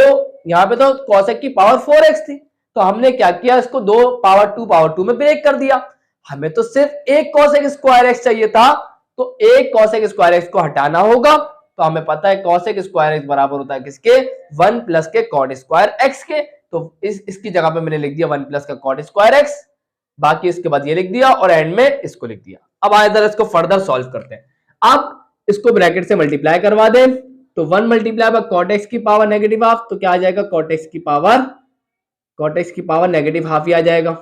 यहां पे तो cosec की पावर 4x थी, तो हमने क्या किया, इसको दो पावर 2 में ब्रेक कर दिया। हमें तो सिर्फ एक cosec स्क्वायर x चाहिए था, तो एक cosec स्क्वायर x को हटाना होगा। तो हमें पता है cosec स्क्वायर x बराबर होता है किसके, 1 प्लस के cot स्क्वायर x के। तो इसकी जगह पे मैंने लिख दिया 1 प्लस का cot स्क्वायर x, बाकी इसके बाद ये लिख दिया और एंड में इसको लिख दिया। अब आए जरा इसको फर्दर सॉल्व करते हैं। अब इसको ब्रैकेट से मल्टीप्लाई करवा दें, तो 1 मल्टीप्लाई बाय कॉट एक्स की पावर नेगेटिव हाफ, तो क्या आ जाएगा कॉट एक्स की पावर नेगेटिव हाफ ही आ जाएगा।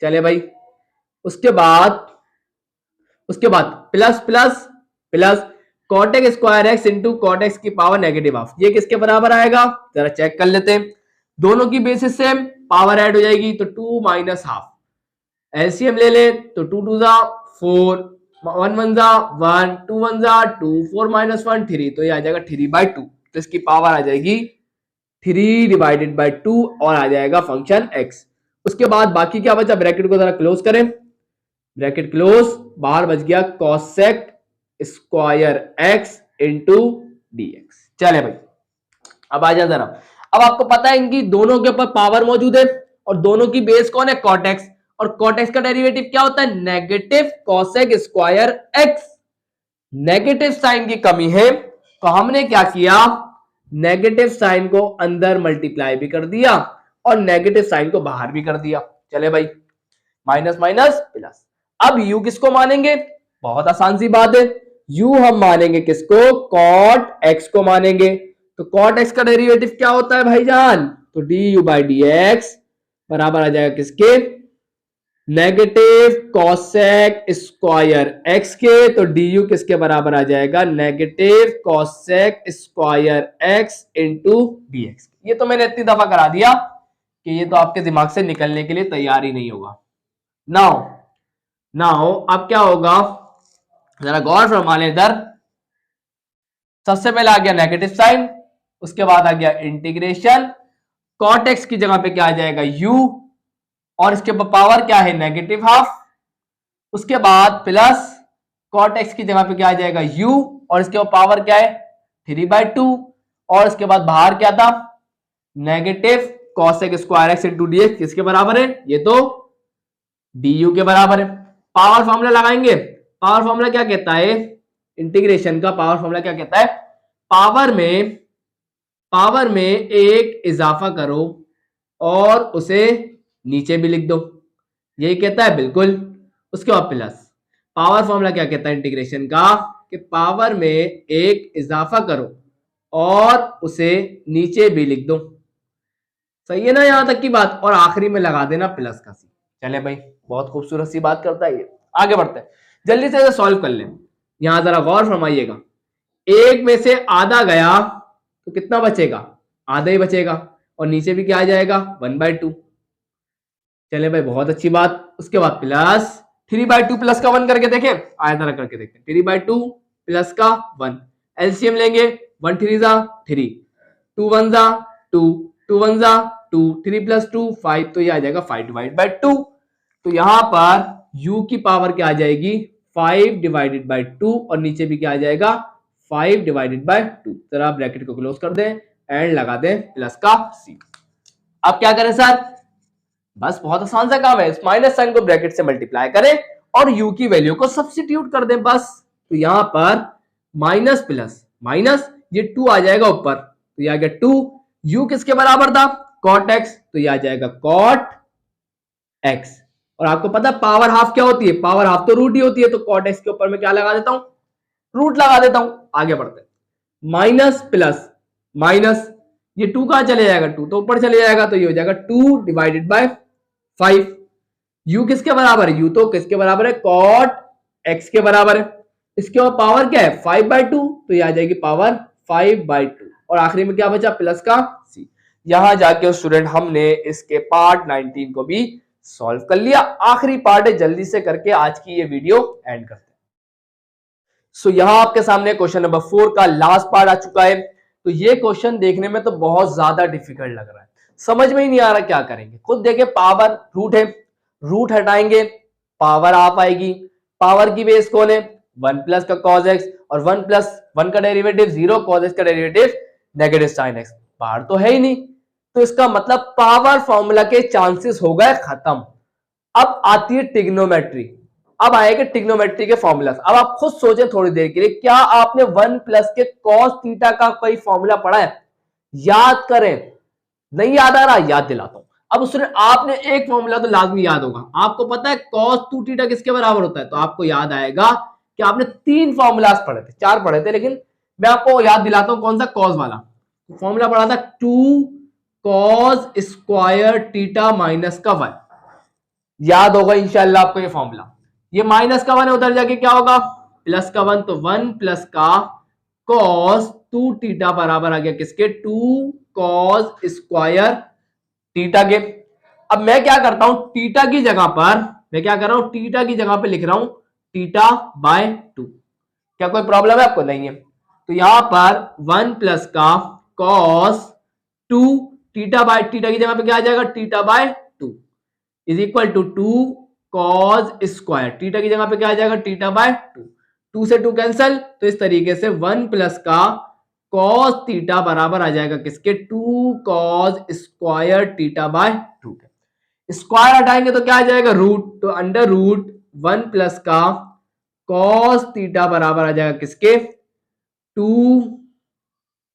चले भाई, उसके बाद plus plus plus cot x square x into cot x की पावर नेगेटिव हाफ, ये किसके बराबर आएगा जरा चेक कर लेते हैं। दोनों की बेसिस सेम, पावर ऐड हो जाएगी तो 2 माइनस हाफ। एलसीएम ले ले तो 2 2 जा 4, 1 1 जा 1, 2 1 जा 2, 4 माइनस 1 3, तो ये आ जाएगा 3/2। तो इसकी पावर आ जाएगी 3/2 और आ जाएगा फंक्शन x। उसके बाद बाकी क्या बचा, ब्रैकेट को जरा क्लोज करें, ब्रैकेट क्लोज, बाहर बच गया cosec square x into dx। चले भाई, अब आ जाए जरा, अब आपको पता है इनकी दोनों के ऊपर पावर मौजूद है और दोनों की बेस कौन है cot x, और cot x का डेरिवेटिव क्या होता है negative cosec square x। Negative sign की कमी है तो हमने क्या किया, नेगेटिव साइन को अंदर मल्टीप्लाई भी कर दिया और नेगेटिव साइन को बाहर भी कर दिया। चले भाई, माइनस माइनस प्लस। अब u किसको मानेंगे, बहुत आसान सी बात है, u हम मानेंगे किसको, cot x को मानेंगे। तो cot x का डेरिवेटिव क्या होता है भाईजान, तो du/dx बराबर आ जाएगा किसके, नेगेटिव cosec स्क्वायर x के, तो du किसके बराबर आ जाएगा, negative cosec square x into dx। ये तो मैंने इतनी दफा करा दिया कि ये तो आपके दिमाग से निकलने के लिए तैयार ही नहीं होगा। नाउ अब क्या होगा, जरा गौर फरमा लें इधर। सबसे पहले आ गया नेगेटिव साइन, उसके बाद आ गया इंटीग्रेशन, cot x की जगह पे क्या आ जाएगा u, और इसके ऊपर पावर क्या है नेगेटिव हाफ, उसके बाद प्लस cot x की जगह पे क्या आ जाएगा u, और इसके ऊपर पावर क्या है 3/2, और इसके बाद बाहर क्या था negative cosec square x into dx, किसके बराबर है, ये तो du के बराबर है। पावर फॉर्मूला लगाएंगे, पावर फॉर्मूला क्या कहता है, इंटीग्रेशन का पावर फॉर्मूला क्या कहता है, पावर में एक इजाफा करो और उसे नीचे भी लिख दो, यही कहता है बिल्कुल। उसके बाद प्लस, पावर फॉर्मूला क्या कहता है इंटीग्रेशन का, कि पावर में एक इजाफा करो और उसे नीचे भी लिख दो। सही है ना यहां तक की बात, और आखिरी में लगा देना प्लस का सी। चले भाई, बहुत खूबसूरत सी बात करता है ये। आगे बढ़ते हैं, जल्दी से इसे सॉल्व कर लें। यहां जरा गौर फरमाइएगा, एक में से आधा गया तो कितना बचेगा, आधा ही बचेगा, और नीचे भी क्या आ जाएगा 1/2। चले भाई, बहुत अच्छी बात। उसके बाद प्लस 3/2 प्लस का 1 करके देखें, आया जरा करके देखते हैं। 3/2 प्लस का 1, एलसीएम लेंगे, 1 3 जा 3, 2 1 जा 2, 2 1 जा 2, 3 + 2 5, तो ये आ जाएगा 5/2। तो यहां पर u की पावर क्या आ जाएगी 5/2, और नीचे भी क्या आ जाएगा 5/2। जरा ब्रैकेट को क्लोज कर दें एंड लगा दें प्लस का c। अब क्या करें सर, बस बहुत आसान सा काम है, इस माइनस साइन को ब्रैकेट से मल्टीप्लाई करें और u की वैल्यू को सब्स्टिट्यूट कर दें बस। तो यहां पर माइनस प्लस माइनस, ये 2 आ जाएगा ऊपर, तो ये आ गया 2। u किसके बराबर था cot x, तो ये आ जाएगा cot x। और आपको पता है पावर हाफ क्या होती है, पावर हाफ तो रूट ही होती है, तो cot x के ऊपर मैं क्या लगा देता हूं, रूट लगा देता हूं। आगे बढ़ते हैं, माइनस प्लस माइनस, ये 2 कहां चले जाएगा, 2 तो ऊपर चले जाएगा, तो ये हो जाएगा 2/5। u किसके बराबर है, u तो किसके बराबर है cot x के बराबर है। इसके ऊपर पावर क्या है 5/2, तो ये आ जाएगी पावर 5/2, और आखिरी में क्या बचा प्लस का c। यहां जाके स्टूडेंट हमने इसके पार्ट 19 को भी सॉल्व कर लिया। आखिरी पार्ट है, जल्दी से करके आज की ये वीडियो एंड करते हैं। सो यहां आपके सामने क्वेश्चन नंबर 4 का लास्ट पार्ट आ चुका है। तो ये क्वेश्चन देखने में तो बहुत ज्यादा डिफिकल्ट लग रहा है, समझ में ही नहीं आ रहा क्या करेंगे। खुद देखे, पावर रूट है, रूट हटाएंगे पावर हाफ आएगी, पावर की बेस कौन है 1 प्लस का cos x, और 1 + 1 का डेरिवेटिव 0, cos x का डेरिवेटिव नेगेटिव sin x, बाहर तो है ही नहीं। तो इसका मतलब पावर फॉर्मूला के चांसेस हो गए खत्म। अब आती है ट्रिग्नोमेट्री, अब आएगा ट्रिग्नोमेट्री के फॉर्मूला। अब आप खुद सोचें थोड़ी देर के लिए, क्या आपने 1 प्लस के cos थीटा का कोई फॉर्मूला पढ़ा है, याद करें। नहीं याद आ रहा, याद दिलाता हूं। अब उसने आपने एक फॉर्मूला तो लाजमी याद होगा, आपको पता है cos 2 थीटा किसके बराबर होता है, तो आपको याद आएगा कि आपने 3 फॉर्मूलाज पढ़े थे, 4 पढ़े थे, लेकिन मैं आपको याद दिलाता हूं कौन सा कॉस वाला फॉर्मूला पढ़ा था, 2 कॉस स्क्वायर थीटा माइनस का 1। याद होगा इंशाल्लाह आपको ये फॉर्मूला। ये माइनस का 1 है, उधर जाके क्या होगा प्लस का 1, तो 1 प्लस का कॉस 2 थीटा बराबर आ गया किसके 2 कॉस स्क्वायर थीटा के। अब मैं क्या करता हूं थीटा की जगह पर, मैं क्या कर रहा हूं थीटा की जगह पे लिख रहा हूं थीटा बाय 2। क्या कोई प्रॉब्लम है आपको? नहीं है। तो यहां पर 1 प्लस का कॉस 2 थीटा बाय थीटा की जगह पे क्या आ जाएगा theta by 2 is equal to 2 cos square theta की जगह पे क्या आ जाएगा थीटा बाय 2। 2 से 2 कैंसिल, तो इस तरीके से 1 प्लस का कॉस थीटा बराबर आ जाएगा किसके 2 कॉस स्क्वायर थीटा बाय 2 के। स्क्वायर हटाएंगे तो क्या आ जाएगा रूट, तो अंडर रूट 1 प्लस का कॉस थीटा बराबर आ जाएगा किसके 2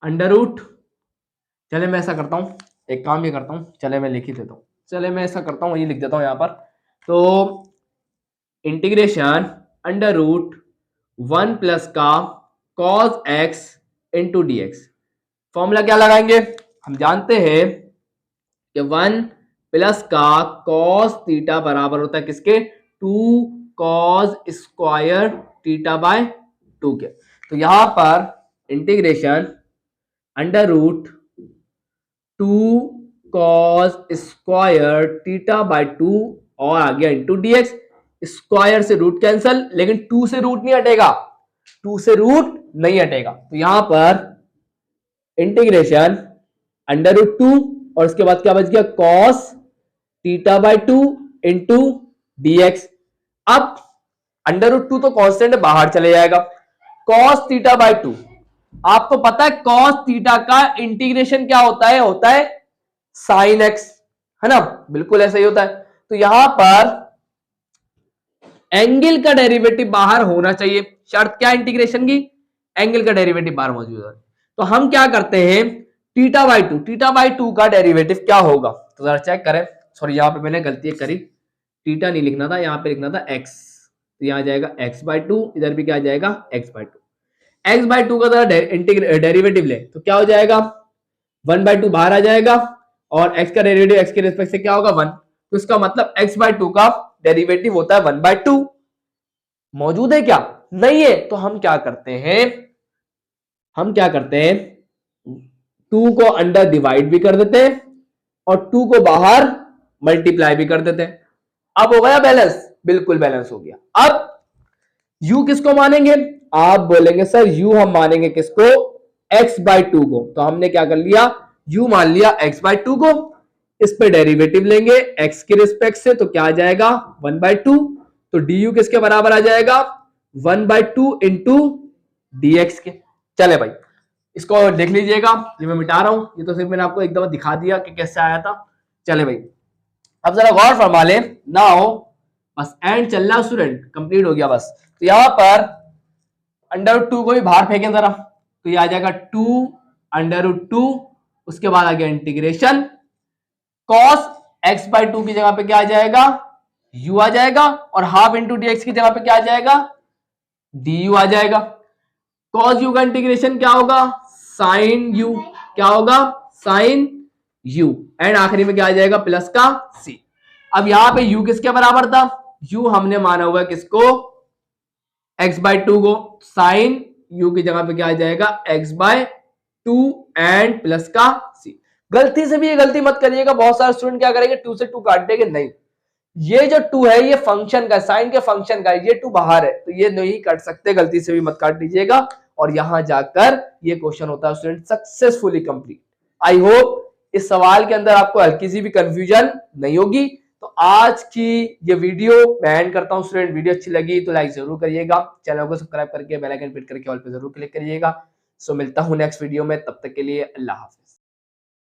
अंडर रूट। चले मैं ऐसा करता हूं, एक काम ये करता हूं, चले मैं लिख ही देता हूं, चले मैं ऐसा करता हूं ये लिख देता हूं यहां पर। तो इंटीग्रेशन अंडर रूट 1 प्लस का cos x into d x. Formula क्या लगाएंगे, हम जानते हैं कि 1 प्लस का कॉस थीटा बराबर होता है किसके 2 कॉस स्क्वायर थीटा बाय 2 के। तो यहां पर integration under root 2 cos square theta by 2 और आ गया इंटू डीएक्स। स्क्वायर से रूट कैंसल, लेकिन 2 से रूट नहीं हटेगा, 2 से रूट नहीं हटेगा। तो यहां पर इंटीग्रेशन अंडर रूट 2 और उसके बाद क्या बच गया cos theta by 2 into dx. अब अंडर रूट 2 तो कांस्टेंट बाहर चले जाएगा, कॉस थीटा बाय 2। आपको पता है कॉस थीटा का इंटीग्रेशन क्या होता है साइन एक्स, है ना, बिल्कुल ऐसा ही होता है। तो यहां पर एंगल का डेरिवेटिव बाहर होना चाहिए, शर्त क्या इंटीग्रेशन की, एंगल का डेरिवेटिव बाहर मौजूद है। तो हम क्या करते हैं थीटा बाय 2 का डेरिवेटिव क्या होगा, तो जरा चेक करें। सॉरी यहां पे मैंने गलती करी, थीटा नहीं लिखना था, यहां पे लिखना था एक्स। तो यहां जाएगा एक्स बाय 2, इधर भी क्या जाएगा एक्स बाय 2। एक्स बाय 2 का जरा डेरिवेटिव ले तो क्या हो जाएगा 1 बाय 2 बाहर आ जाएगा और x का डेरिवेटिव x के रिस्पेक्ट से क्या होगा 1। तो इसका मतलब x बाय 2 का डेरिवेटिव होता है 1 बाय 2। मौजूद है क्या? नहीं है। तो हम क्या करते हैं 2 को अंडर डिवाइड भी कर देते हैं और 2 को बाहर मल्टीप्लाई भी कर देते हैं। अब हो गया बैलेंस, बिल्कुल बैलेंस हो गया। अब u किसको मानेंगे, आप बोलेंगे सर u हम मानेंगे किसको x बाय 2 को। तो हमने क्या कर लिया u मान लिया x बाय 2 को, इस पे डेरिवेटिव लेंगे x के रिस्पेक्ट से, तो क्या आ जाएगा 1 बाय 2। तो du किसके बराबर आ जाएगा 1 बाय 2 इंटू dx के। चले भाई इसको देख लीजिएगा, ये मैं मिटा रहा हूं, ये तो सिर्फ मैंने आपको एक दफा दिखा दिया कि कैसे आया था। चले भाई अब जरा गौर फरमा ले ना हो, बस एंड चल रहा स्टूडेंट, कंप्लीट हो गया बस। तो यहां पर अंडर रूट 2 को भी बाहर फेंकें जरा, तो ये आ जाएगा 2 अंडर रूट 2, उसके बाद आ गया इंटीग्रेशन कॉस एक्स बाय 2 की जगह पे क्या आ जाएगा u आ जाएगा और हाफ इंटू डी एक्स की जगह पे क्या आ जाएगा du आ जाएगा। कॉस u का इंटीग्रेशन क्या होगा साइन u, क्या होगा साइन u, एंड आखिरी में क्या आ जाएगा प्लस का c। अब यहां पे u किसके बराबर था, u हमने माना हुआ है किसको x बाय 2 को, साइन u की जगह पे क्या आ जाएगा x बाय 2 एंड प्लस का c। गलती से भी ये गलती मत करिएगा, बहुत सारे स्टूडेंट क्या करेंगे 2 से 2 काट देंगे, नहीं, ये जो 2 है ये फंक्शन का, साइन के फंक्शन का, ये 2 बाहर है तो ये नहीं काट सकते, गलती से भी मत काट लीजिएगा। और यहां जाकर ये क्वेश्चन होता है student successfully complete. I hope इस सवाल के अंदर आपको हल्की सी भी कंफ्यूजन नहीं होगी। तो आज की ये वीडियो मैं एंड करता हूं स्टूडेंट, वीडियो अच्छी लगी तो लाइक जरूर करिएगा, चैनल को सब्सक्राइब करके बेल आइकन हिट करके ऑल पे जरूर क्लिक करिएगा। सो मिलता हूं नेक्स्ट वीडियो में, तब तक के लिए अल्लाह हाफिज।